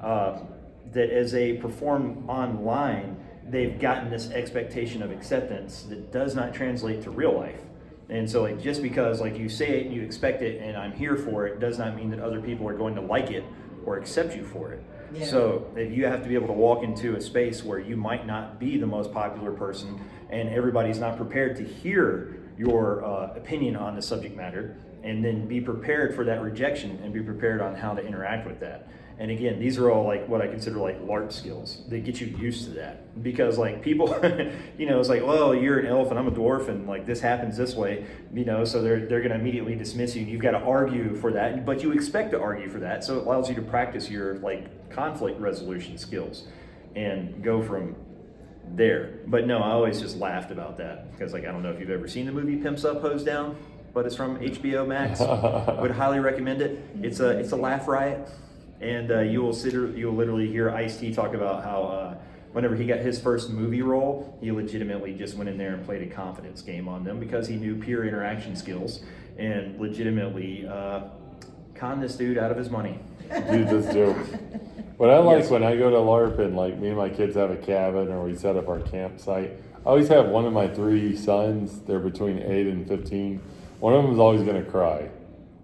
that as they perform online, they've gotten this expectation of acceptance that does not translate to real life. And so like, just because like you say it and you expect it and I'm here for it, does not mean that other people are going to like it or accept you for it. Yeah. So if you have to be able to walk into a space where you might not be the most popular person and everybody's not prepared to hear your opinion on the subject matter, and then be prepared for that rejection and be prepared on how to interact with that. And again, these are all like what I consider like LARP skills that get you used to that. Because like people, it's like, well, you're an elf and I'm a dwarf and like this happens this way, so they're gonna immediately dismiss you and you've got to argue for that, but you expect to argue for that. So it allows you to practice your like conflict resolution skills and go from there. But no, I always just laughed about that because like, I don't know if you've ever seen the movie Pimps Up, Hose Down, but it's from HBO Max. I would highly recommend it. It's a laugh riot. And you'll literally hear Ice-T talk about how whenever he got his first movie role, he legitimately just went in there and played a confidence game on them because he knew peer interaction skills. and legitimately con this dude out of his money. Dude, this joke. What I like Yes. when I go to LARP and like me and my kids have a cabin or we set up our campsite, I always have one of my 3 sons, they're between 8 and 15. One of them is always going to cry.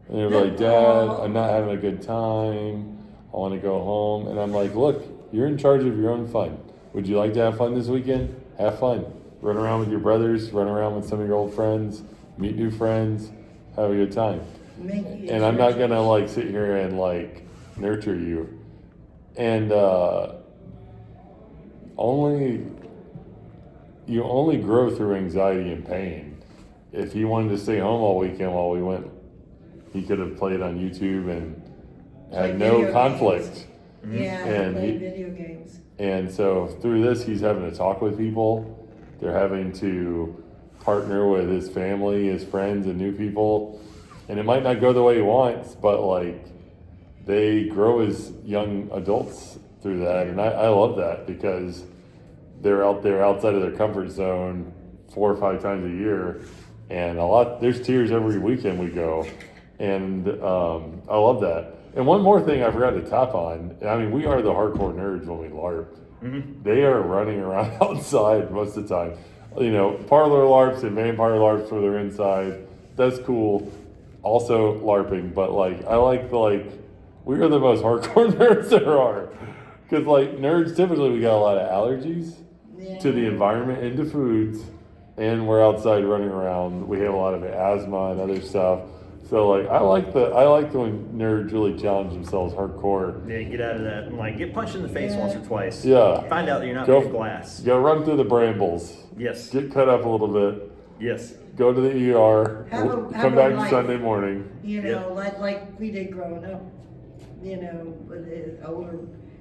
And they're like, Dad, I'm not having a good time. I want to go home. And I'm like, look, you're in charge of your own fun. Would you like to have fun this weekend? Have fun. Run around with your brothers, run around with some of your old friends, meet new friends, have a good time. And I'm not gonna like sit here and like nurture you. And you only grow through anxiety and pain. If he wanted to stay home all weekend while we went, he could have played on YouTube and had Like no video conflict. games. Yeah, And play he- video games. And so through this, he's having to talk with people. They're having to partner with his family, his friends, and new people. And it might not go the way he wants, but like they grow as young adults through that. And I love that because they're out there outside of their comfort zone 4 or 5 times a year. And there's tears every weekend we go. And I love that. And one more thing I forgot to tap on. I mean, we are the hardcore nerds when we LARP. Mm-hmm. They are running around outside most of the time. You know, parlor LARPs and vampire LARPs where they're inside. That's cool. Also LARPing, but like I like we are the most hardcore nerds there are. Because like nerds, typically we got a lot of allergies to the environment and to foods, and we're outside running around. We have a lot of asthma and other stuff. So like I like when nerds really challenge themselves hardcore. Yeah, get out of that and like get punched in the face once or twice. Yeah. Find out that you're not Go made of glass. Go run through the brambles. Yes. Get cut up a little bit. Yes. Go to the ER. Have Come a back life. Sunday morning. You know, like we did growing up, you know, with the older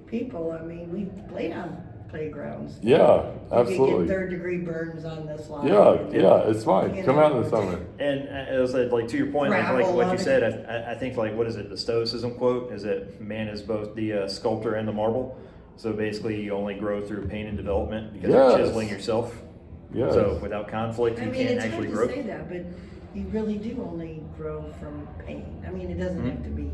people. I mean, we played on playgrounds. Yeah, You could absolutely. get 3rd-degree burns on this line. Yeah, it's fine. You Come know. out in the summer. And as I said, like to your point, like Gravel what on you it. said, I think like what is it? The Stoicism quote is that man is both the sculptor and the marble. So basically, you only grow through pain and development because Yes. you're chiseling yourself. Yes. So without conflict, I you mean, can't it's actually hard grow. to say that, but you really do only grow from pain. I mean, it doesn't have to be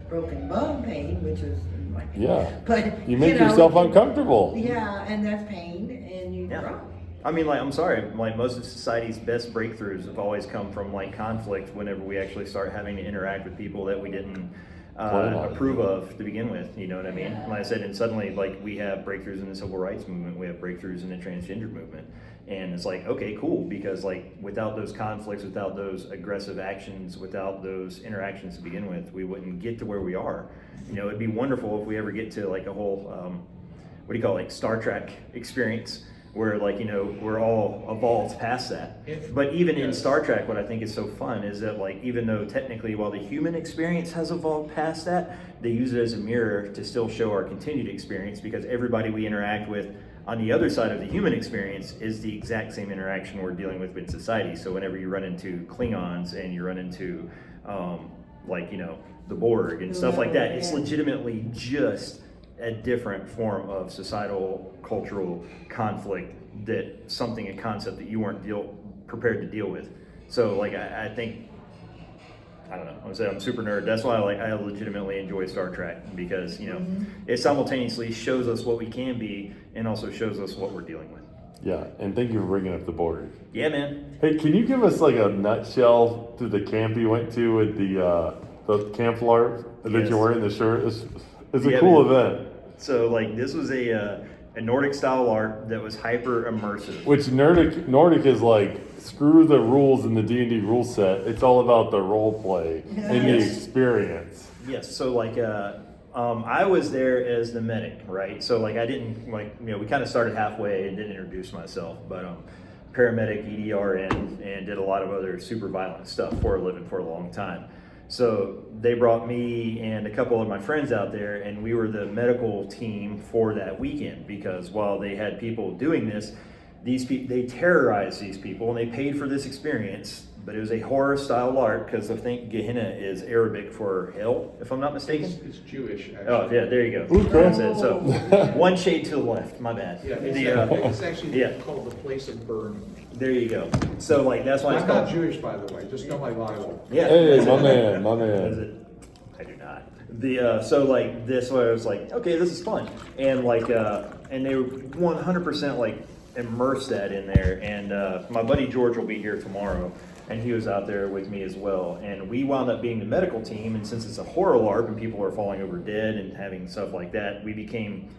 broken bone pain, which is like, Yeah. but You make know, yourself uncomfortable. Yeah, and that's pain, and you Yeah. grow. I mean, like, I'm sorry, like most of society's best breakthroughs have always come from like conflict whenever we actually start having to interact with people that we didn't approve of to begin with, you know what I mean? Like I said, and suddenly like we have breakthroughs in the civil rights movement, we have breakthroughs in the transgender movement. And it's like, okay, cool, because like without those conflicts, without those aggressive actions, without those interactions to begin with, we wouldn't get to where we are. You know, it'd be wonderful if we ever get to like a whole, what do you call it, like Star Trek experience, where like, you know, we're all evolved past that. But even in Star Trek, what I think is so fun is that like, even though technically while the human experience has evolved past that, they use it as a mirror to still show our continued experience, because everybody we interact with on the other side of the human experience is the exact same interaction we're dealing with in society. So whenever you run into Klingons and you run into like, you know, the Borg and stuff like that, it's legitimately just a different form of societal, cultural conflict, that something, a concept that you weren't prepared to deal with. So like, I think, I don't know, I'm super nerd. That's why I legitimately enjoy Star Trek, because, you know, it simultaneously shows us what we can be and also shows us what we're dealing with. Yeah, and thank you for bringing up the Borg. Yeah, man. Hey, can you give us like a nutshell to the camp you went to with the camp LARP that Yes. you're wearing the shirt? It's a Yeah, cool man. event. So like, this was a Nordic style LARP that was hyper immersive. Which Nordic is like, screw the rules in the D&D rule set. It's all about the role play and the Yes. experience. Yes, so like I was there as the medic, right? So like I didn't like, you know, we kind of started halfway and didn't introduce myself, but paramedic, EDRN, and did a lot of other super violent stuff for a living for a long time. So they brought me and a couple of my friends out there, and we were the medical team for that weekend, because while they had people doing this, these people, they terrorized these people and they paid for this experience, but it was a horror style LARP because I think Gehenna is Arabic for hell, if I'm not mistaken. It's Jewish, actually. Oh yeah, there you go. Ooh, cool. That's it. So one shade to the left. My bad. Yeah, The, it's actually yeah. called the place of burning. there you go. So like that's why it's I'm not called. Jewish, by the way, just know my Bible. Yeah. Hey, that's my it. man, my That's man. it. I do not. The so like this where I was like, okay, this is fun, and like and they were 100% like immersed that in there. And my buddy George will be here tomorrow, and he was out there with me as well. And we wound up being the medical team. And since it's a horror LARP and people are falling over dead and having stuff like that, we became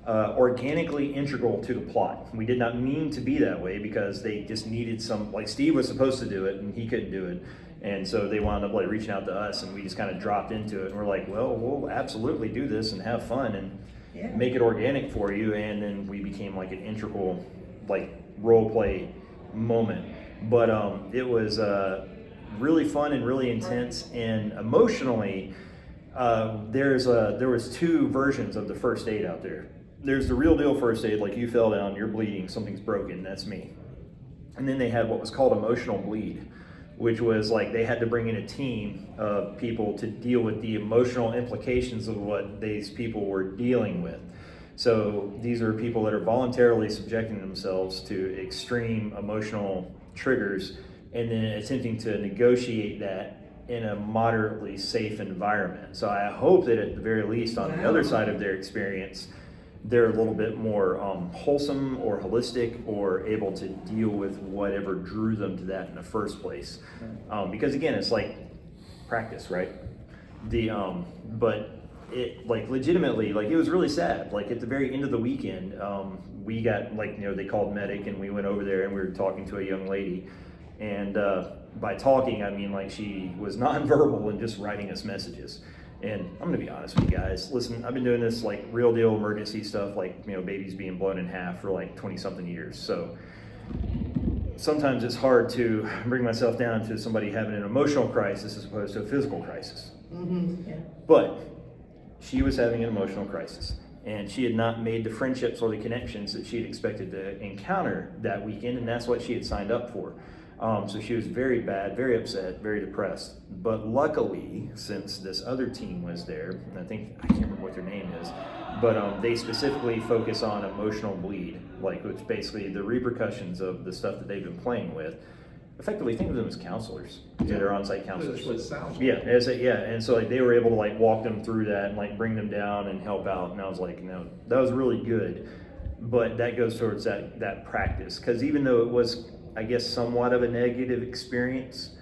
organically integral to the plot. We did not mean to be that way because they just needed some, like Steve was supposed to do it and he couldn't do it. And so they wound up like reaching out to us and we just kind of dropped into it and we're like, well, we'll absolutely do this and have fun and Yeah. make it organic for you. And then we became like an integral like role play moment. But it was really fun and really intense and emotionally there was two versions of the first aid out there. There's the real deal first aid, like you fell down, you're bleeding, something's broken, that's me. And then they had what was called emotional bleed, which was like they had to bring in a team of people to deal with the emotional implications of what these people were dealing with. So these are people that are voluntarily subjecting themselves to extreme emotional triggers and then attempting to negotiate that in a moderately safe environment. So I hope that at the very least on the other side of their experience, they're a little bit more wholesome or holistic or able to deal with whatever drew them to that in the first place. Because again, it's like practice, right? But it like legitimately, like it was really sad. Like at the very end of the weekend, we got like, they called medic and we went over there and we were talking to a young lady. And by talking, I mean like she was nonverbal and just writing us messages. And I'm gonna be honest with you guys. Listen, I've been doing this like real deal emergency stuff, like babies being blown in half for like 20 something years. So sometimes it's hard to bring myself down to somebody having an emotional crisis as opposed to a physical crisis. Yeah. But she was having an emotional crisis, and she had not made the friendships or the connections that she had expected to encounter that weekend, and that's what she had signed up for. So she was very bad, very upset, very depressed. But luckily, since this other team was there, and I can't remember what their name is, but they specifically focus on emotional bleed, like which basically the repercussions of the stuff that they've been playing with. Effectively, think of them as counselors. Yeah, they're on-site counselors. That's what it sounds like. Yeah, and so like they were able to like walk them through that and like bring them down and help out. And I was like, that was really good. But that goes towards that practice, because even though it was, I guess, somewhat of a negative experience,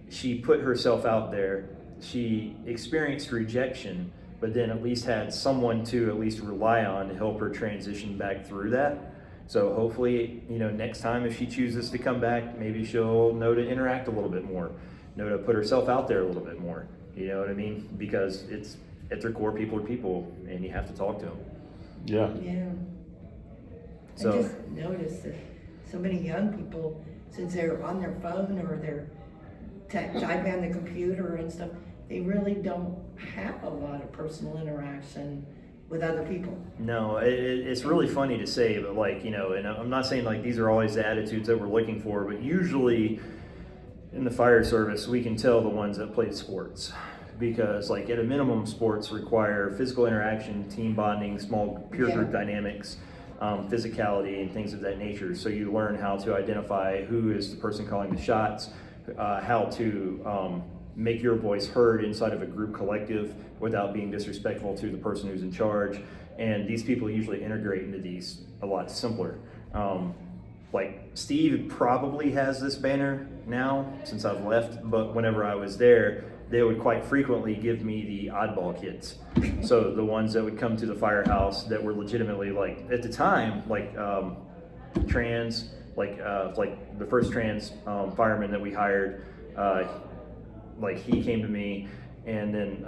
she put herself out there. She experienced rejection, but then at least had someone to at least rely on to help her transition back through that. So hopefully, next time if she chooses to come back, maybe she'll know to interact a little bit more, know to put herself out there a little bit more. You know what I mean? Because it's at their core, people are people, and you have to talk to them. Yeah. Yeah. So- I just noticed that so many young people, since they're on their phone or they're typing on the computer and stuff, they really don't have a lot of personal interaction with other people. No, it's really funny to say, but like, and I'm not saying like these are always the attitudes that we're looking for, but usually in the fire service, we can tell the ones that play sports. Because like at a minimum, sports require physical interaction, team bonding, small peer group dynamics, physicality and things of that nature. So you learn how to identify who is the person calling the shots, how to make your voice heard inside of a group collective without being disrespectful to the person who's in charge. And these people usually integrate into these a lot simpler. Like Steve probably has this banner now since I've left, but whenever I was there, they would quite frequently give me the oddball kids. So the ones that would come to the firehouse that were legitimately like, at the time, like trans, like the first trans fireman that we hired, like he came to me, and then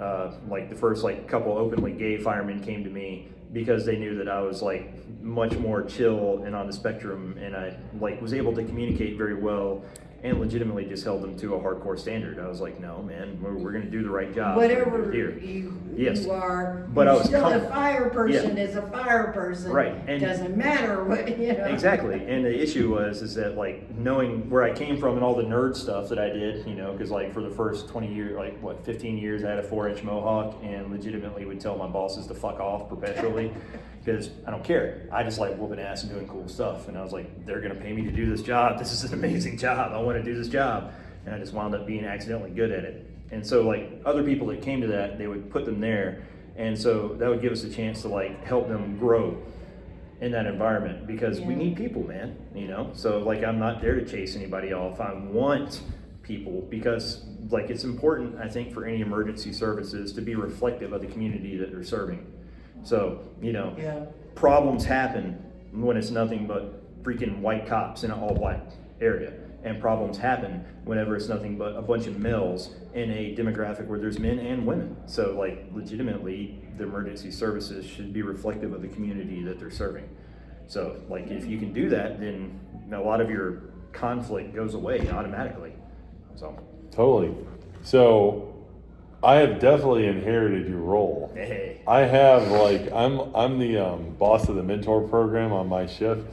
like the first like couple openly gay firemen came to me because they knew that I was like much more chill and on the spectrum, and I like was able to communicate very well and legitimately just held them to a hardcore standard. I was like, no, man, we're going to do the right job. Whatever here. you Yes. are, But I was still a com- fire person Yeah. is a fire person. Right, and- Doesn't matter what, you know. Exactly, and the issue is that like knowing where I came from and all the nerd stuff that I did, you know, because like for the first 20 years, like what, 15 years, I had a 4-inch mohawk and legitimately would tell my bosses to fuck off perpetually because I don't care. I just like whooping ass and doing cool stuff, and I was like, they're gonna pay me to do this job. This is an amazing job. I want to do this job, and I just wound up being accidentally good at it. And so like other people that came to that, they would put them there, and so that would give us a chance to like help them grow in that environment because we need people, man, you know? So like I'm not there to chase anybody off. I want people because like it's important, I think, for any emergency services to be reflective of the community that they're serving. So, you know, problems happen when it's nothing but freaking white cops in an all white area. And problems happen whenever it's nothing but a bunch of males in a demographic where there's men and women. So like legitimately the emergency services should be reflective of the community that they're serving. So like if you can do that, then a lot of your conflict goes away automatically. So Totally. So I have definitely inherited your role. hey. I have like I'm the boss of the mentor program on my shift,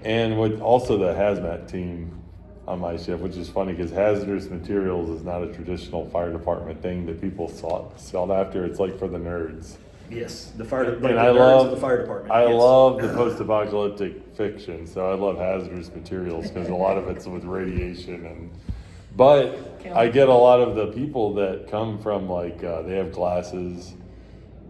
and with also the hazmat team on my shift, which is funny because hazardous materials is not a traditional fire department thing that people sought after. It's like for the nerds. Yes, the fire, like And the I nerds love of the fire department. I Yes. love the post-apocalyptic fiction, so I love hazardous materials because a lot of it's with radiation but I get a lot of the people that come from like they have glasses,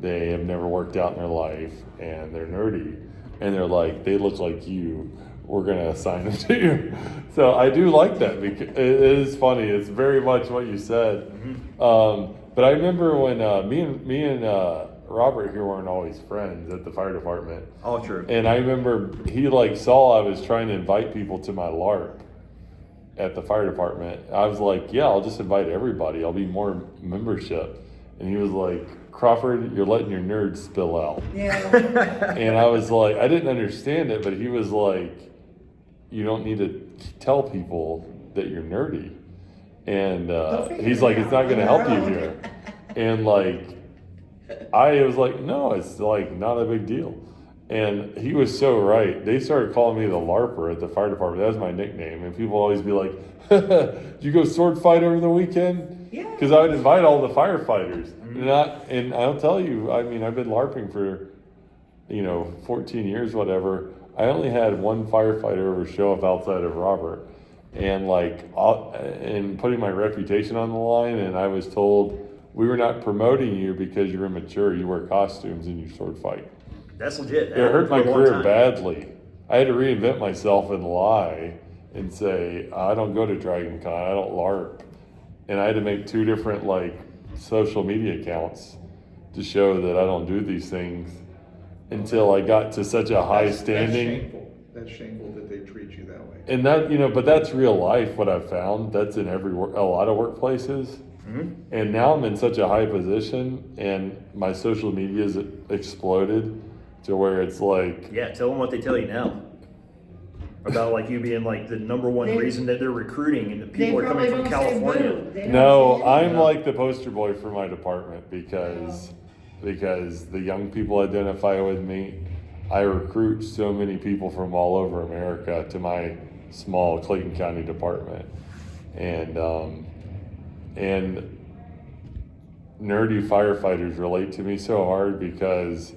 they have never worked out in their life, and they're nerdy, and they're like, they look like you. We're gonna assign them to you. So I do like that because it is funny. It's very much what you said. But I remember when me and Robert here weren't always friends at the fire department. All true. And I remember he like saw I was trying to invite people to my LARP at the fire department. I was like, yeah, I'll just invite everybody. I'll be more membership. And he was like, Crawford, you're letting your nerds spill out. Yeah. And I was like, I didn't understand it, but he was like, you don't need to tell people that you're nerdy. And he's like, it's not going to help you here. And like, I was like, no, it's like not a big deal. And he was so right. They started calling me the LARPer at the fire department. That was my nickname. And people always be like, did you go sword fight over the weekend? Yeah. Because I would invite all the firefighters. And I'll tell you, I mean, I've been LARPing for, 14 years, whatever. I only had one firefighter ever show up outside of Robert. And and putting my reputation on the line, and I was told, we were not promoting you because you're immature. You wear costumes and you sword fight. That's legit. It hurt my For a long career time. badly. I had to reinvent myself and lie and say, I don't go to Dragon Con, I don't LARP. And I had to make 2 different social media accounts to show that I don't do these things until I got to such a high standing. That's shameful that they treat you that way. And that, but that's real life, what I've found. That's in a lot of workplaces. And now I'm in such a high position, and my social media has exploded to where it's like, Yeah, tell them what they tell you now. About you being the number one reason that they're recruiting and the people are coming from California. no, I'm like the poster boy for my department because the young people identify with me. I recruit so many people from all over America to my small Clayton County department, and nerdy firefighters relate to me so hard because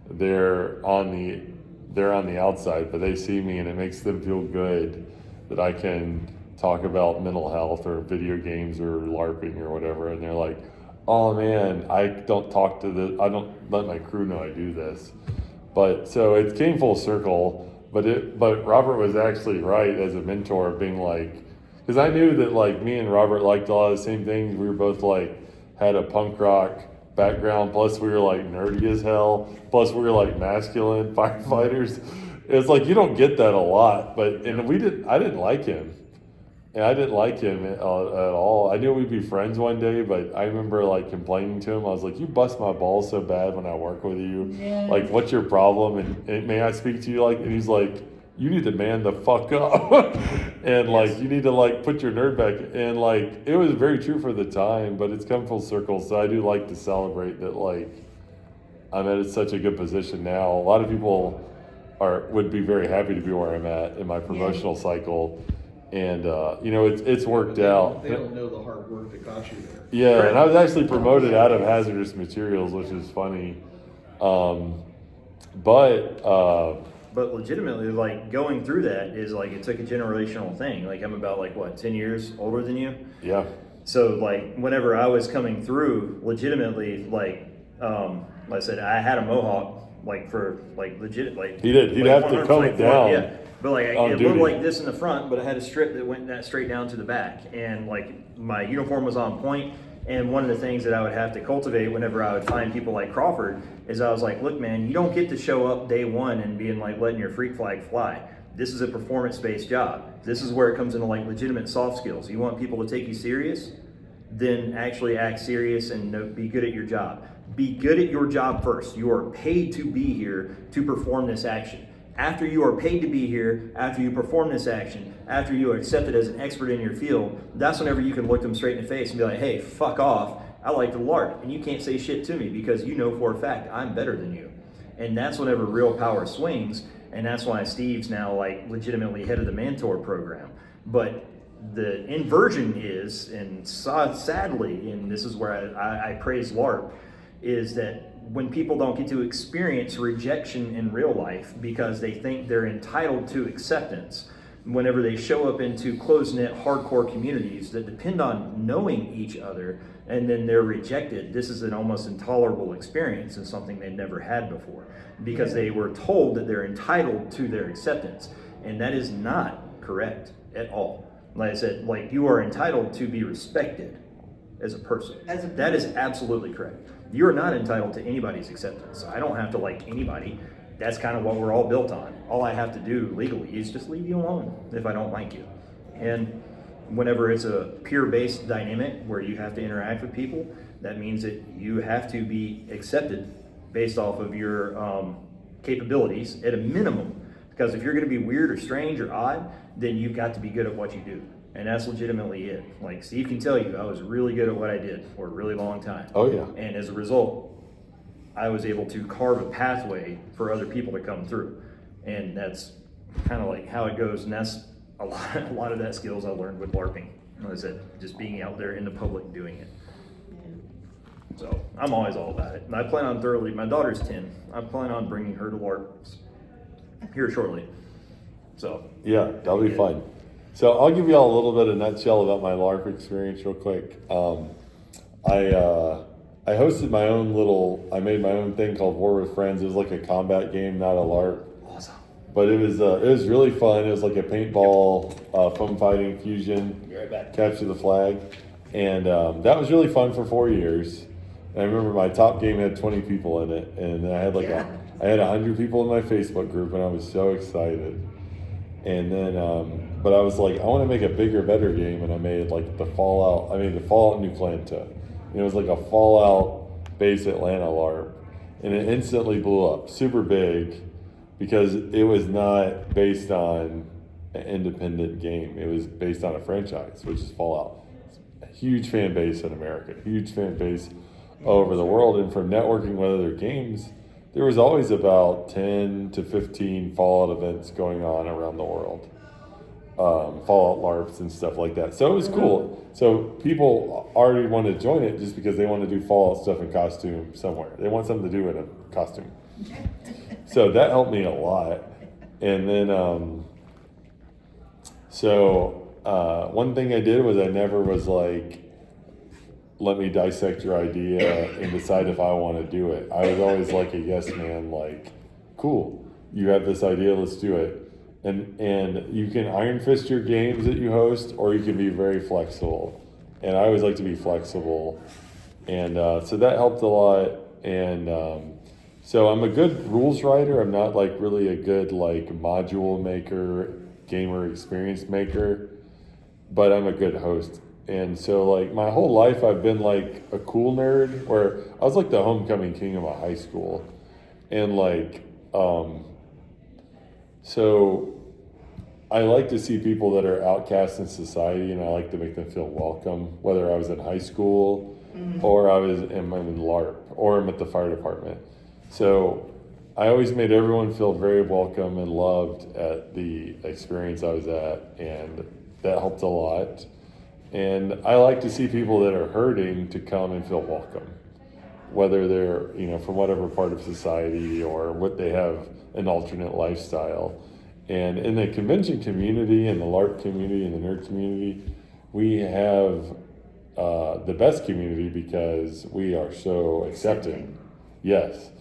they're on the outside, but they see me and it makes them feel good that I can talk about mental health or video games or LARPing or whatever, and they're like, oh man, I don't let my crew know I do this. But so it came full circle, but Robert was actually right as a mentor of being because I knew that me and Robert liked a lot of the same things. We were both had a punk rock background, plus we were nerdy as hell, plus we were masculine firefighters. It's you don't get that a lot, I didn't like him. And I didn't like him at all. I knew we'd be friends one day, but I remember complaining to him. I was like, you bust my balls so bad when I work with you. Yeah. What's your problem? And may I speak to you? And he's like, you need to man the fuck up. And like, Yes. you need to like put your nerd back, and like, it was very true for the time, but it's come full circle. So I do like to celebrate that, like, I'm at such a good position now. A lot of people would be very happy to be where I'm at in my promotional cycle. And, you know, it's worked out. They don't know the hard work that got you there. Yeah, and I was actually promoted out of hazardous materials, which is funny. But legitimately, like, going through that is like, it took a generational thing. Like, I'm about like, what, 10 years older than you? Yeah. So like, whenever I was coming through, legitimately, like I said, I had a mohawk, like, for like legit, like He did. He'd like have to 100% comb it down. Yeah, but like on it duty. looked like this in the front, but it had a strip that went that straight down to the back, and like my uniform was on point. And one of the things that I would have to cultivate whenever I would find people like Crawford is I was like, look, man, you don't get to show up day one and being like letting your freak flag fly. This is a performance-based job. This is where it comes into like legitimate soft skills. You want people to take you serious, then actually act serious and be good at your job. Be good at your job first. You are paid to be here to perform this action. After you are paid to be here, after you perform this action, after you are accepted as an expert in your field, that's whenever you can look them straight in the face and be like, hey, fuck off. I like to LARP, and you can't say shit to me because you know for a fact I'm better than you. And that's whenever real power swings, and that's why Steve's now like legitimately head of the Mentor program. But the inversion is, and sadly, and this is where I praise LARP, is that when people don't get to experience rejection in real life because they think they're entitled to acceptance, whenever they show up into close-knit hardcore communities that depend on knowing each other and then they're rejected, this is an almost intolerable experience and something they've never had before because they were told that they're entitled to their acceptance, and that is not correct at all. Like I said, like, you are entitled to be respected as a person. That is absolutely correct. You are not entitled to anybody's acceptance. I don't have to like anybody. That's kind of what we're all built on. All I have to do legally is just leave you alone if I don't like you. And whenever it's a peer-based dynamic where you have to interact with people, that means that you have to be accepted based off of your capabilities at a minimum. Because if you're going to be weird or strange or odd, then you've got to be good at what you do. And that's legitimately it. Like, Steve can tell you, I was really good at what I did for a really long time. Oh, yeah. And as a result, I was able to carve a pathway for other people to come through. And that's kind of like how it goes. And that's a lot of that skills I learned with LARPing. Like I said, just being out there in the public doing it. So I'm always all about it. And I plan on my daughter's 10. I plan on bringing her to LARPs here shortly. So Yeah, that'll be fun. So I'll give you all a little bit of nutshell about my LARP experience real quick. I hosted my own I made my own thing called War with Friends. It was like a combat game, not a LARP. awesome. But it was really fun. It was like a paintball, foam fighting fusion, Be right back. capture the flag. And that was really fun for 4 years. And I remember my top game had 20 people in it. And I had I had 100 people in my Facebook group, and I was so excited. And then, but I was like, I want to make a bigger, better game, and I made like the Fallout Nukelanta. And it was like a Fallout base Atlanta LARP, and it instantly blew up, super big, because it was not based on an independent game. It was based on a franchise, which is Fallout. A huge fan base in America, huge fan base all over the world, and from networking with other games, there was always about 10 to 15 Fallout events going on around the world. Fallout LARPs and stuff like that. So it was cool. So people already want to join it just because they want to do Fallout stuff in costume somewhere. They want something to do in a costume. So that helped me a lot. And then, one thing I did was I never was like, let me dissect your idea and decide if I want to do it. I was always like a yes man, like, cool, you have this idea, let's do it. And you can iron fist your games that you host, or you can be very flexible. And I always like to be flexible. And so that helped a lot. And so I'm a good rules writer. I'm not like really a good like module maker, gamer experience maker, but I'm a good host. And so like my whole life I've been like a cool nerd, where I was like the homecoming king of my high school. And like, so I like to see people that are outcasts in society, and I like to make them feel welcome, whether I was in high school or I'm in LARP or I'm at the fire department. So I always made everyone feel very welcome and loved at the experience I was at, and that helped a lot. And I like to see people that are hurting to come and feel welcome, whether they're, from whatever part of society or what they have an alternate lifestyle. And in the convention community and the LARP community and the nerd community, we have the best community because we are so accepting. Yes.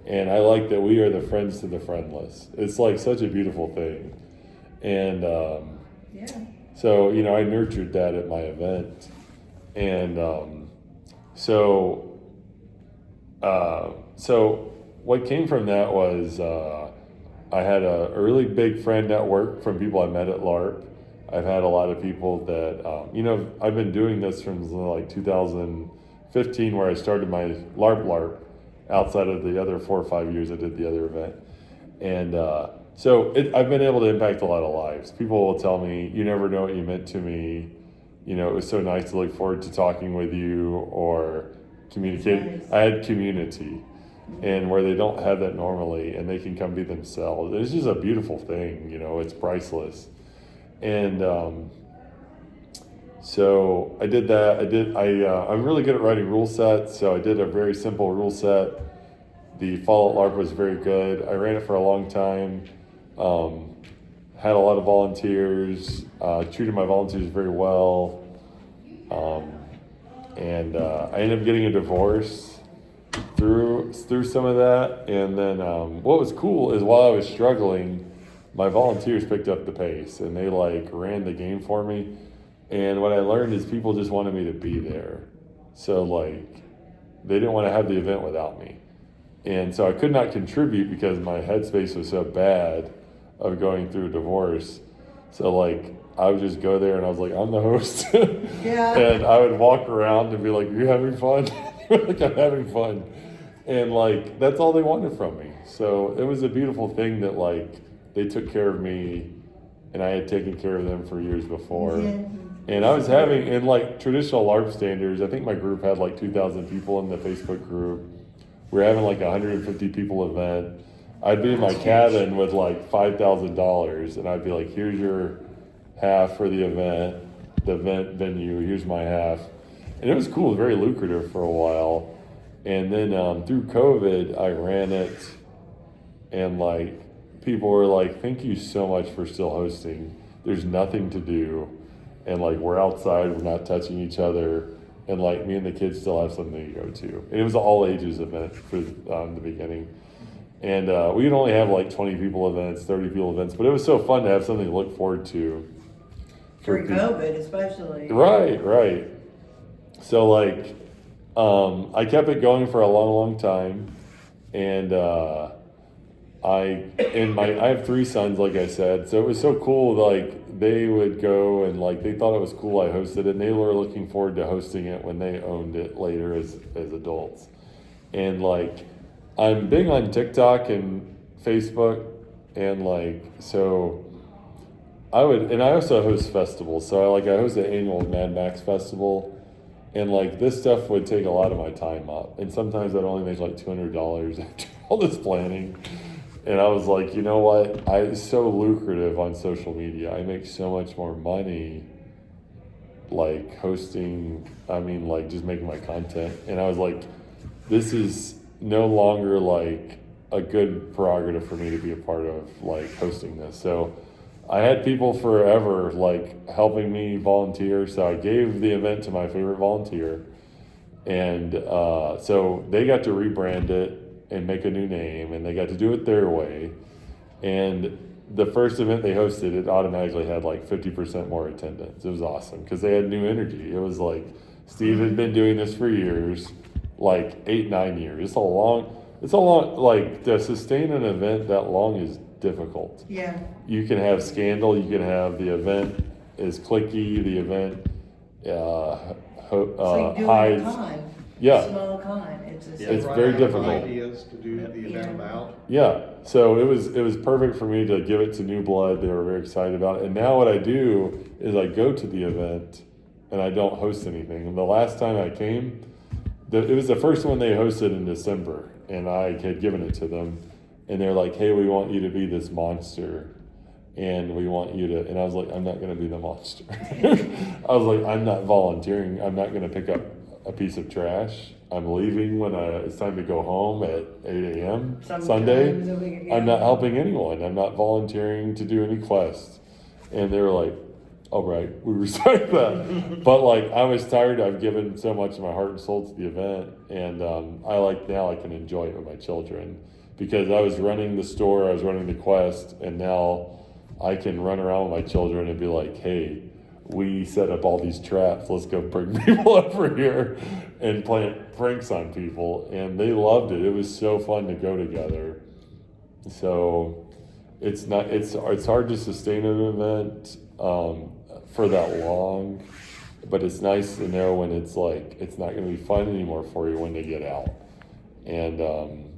And I like that we are the friends to the friendless. It's like such a beautiful thing. And so, I nurtured that at my event. And so what came from that was I had a really big friend network from people I met at LARP. I've had a lot of people that, I've been doing this from like 2015 where I started my LARP outside of the other 4 or 5 years I did the other event. And I've been able to impact a lot of lives. People will tell me, you never know what you meant to me. It was so nice to look forward to talking with you or communicate. Nice. I had community. And where they don't have that normally, and they can come be themselves. It's just a beautiful thing, it's priceless. And so I did that. I'm really good at writing rule sets, so I did a very simple rule set. The Fallout LARP was very good. I ran it for a long time. Had a lot of volunteers, treated my volunteers very well. And I ended up getting a divorce through some of that. And then what was cool is while I was struggling, my volunteers picked up the pace and they ran the game for me. And what I learned is people just wanted me to be there. So they didn't want to have the event without me. And so I could not contribute because my headspace was so bad of going through a divorce. So I would just go there and I was like, I'm the host. Yeah. And I would walk around and be like, you having fun? I'm having fun. And that's all they wanted from me. So it was a beautiful thing that they took care of me and I had taken care of them for years before. Yeah. And I was having, in traditional LARP standards, I think my group had 2,000 people in the Facebook group. We were having 150 people event. I'd be in my cabin with $5,000 and I'd be like, here's your half for the event venue, here's my half. And it was cool, it was very lucrative for a while. And then through COVID, I ran it and people were like, thank you so much for still hosting. There's nothing to do. And we're outside, we're not touching each other. And me and the kids still have something to go to. And it was an all ages event for the beginning. And we would only have 20 people events, 30 people events, but it was so fun to have something to look forward to. For COVID especially. Right. So I kept it going for a long time. And I have 3 sons, like I said, so it was so cool. They would go and they thought it was cool I hosted it, and they were looking forward to hosting it when they owned it later as adults. And I'm big on TikTok and Facebook, and so I also host festivals. So I host the annual Mad Max festival, and this stuff would take a lot of my time up, and sometimes I'd only make $200 after all this planning. And I was like, you know what? It's so lucrative on social media. I make so much more money, hosting. Just making my content. And I was like, this is no longer a good prerogative for me to be a part of hosting this. So I had people forever helping me volunteer. So I gave the event to my favorite volunteer, and so they got to rebrand it and make a new name, and they got to do it their way. And the first event they hosted, it automatically had 50% more attendance. It was awesome because they had new energy. It was Steve had been doing this for years, 8-9 years. It's a long, to sustain an event that long is difficult. Yeah. You can have scandal, you can have the event is clicky, the event It's like doing hides. a con. Yeah. Small con. it's the Yeah. same. It's Run very out of difficult. Ideas to do the Yeah. event about. Yeah, so it was perfect for me to give it to New Blood. They were very excited about it. And now what I do is I go to the event and I don't host anything. And the last time I came, it was the first one they hosted in December, and I had given it to them, and they're like, "Hey, we want you to be this monster, and we want you to." And I was like, "I'm not going to be the monster." I was like, "I'm not volunteering. I'm not going to pick up a piece of trash. I'm leaving when it's time to go home at 8 a.m. Sunday. I'm not helping anyone. I'm not volunteering to do any quests." And they were like, "All right, we respect that." But like, I was tired. I've given so much of my heart and soul to the event, and I like now I can enjoy it with my children because I was running the store, I was running the quest, and now I can run around with my children and be like, "Hey, we set up all these traps. Let's go bring people over here and plant pranks on people." And they loved it. It was so fun to go together. So it's hard to sustain an event for that long, but it's nice to know when it's like it's not going to be fun anymore for you when they get out. And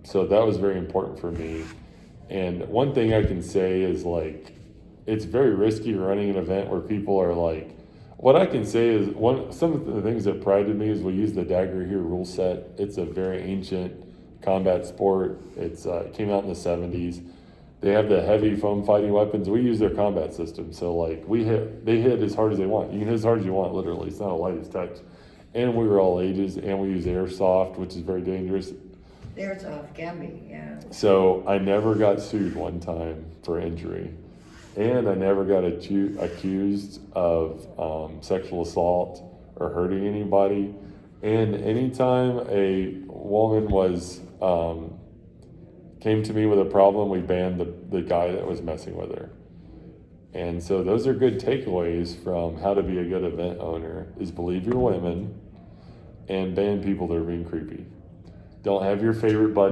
so that was very important for me. And one thing I can say is like, it's very risky running an event where people are like, what I can say is some of the things that prided me is we use the Dagger Here rule set. It's a very ancient combat sport. It came out in the 70s. They have the heavy foam fighting weapons. We use their combat system. So like they hit as hard as they want. You can hit as hard as you want, literally. It's not a lightest touch. And we were all ages, and we use airsoft, which is very dangerous. Airsoft can be, yeah. So I never got sued one time for injury. And I never got accused of sexual assault or hurting anybody. And anytime a woman came to me with a problem, we banned the guy that was messing with her. And so those are good takeaways from how to be a good event owner is believe your women and ban people that are being creepy. Don't have your favorite buddy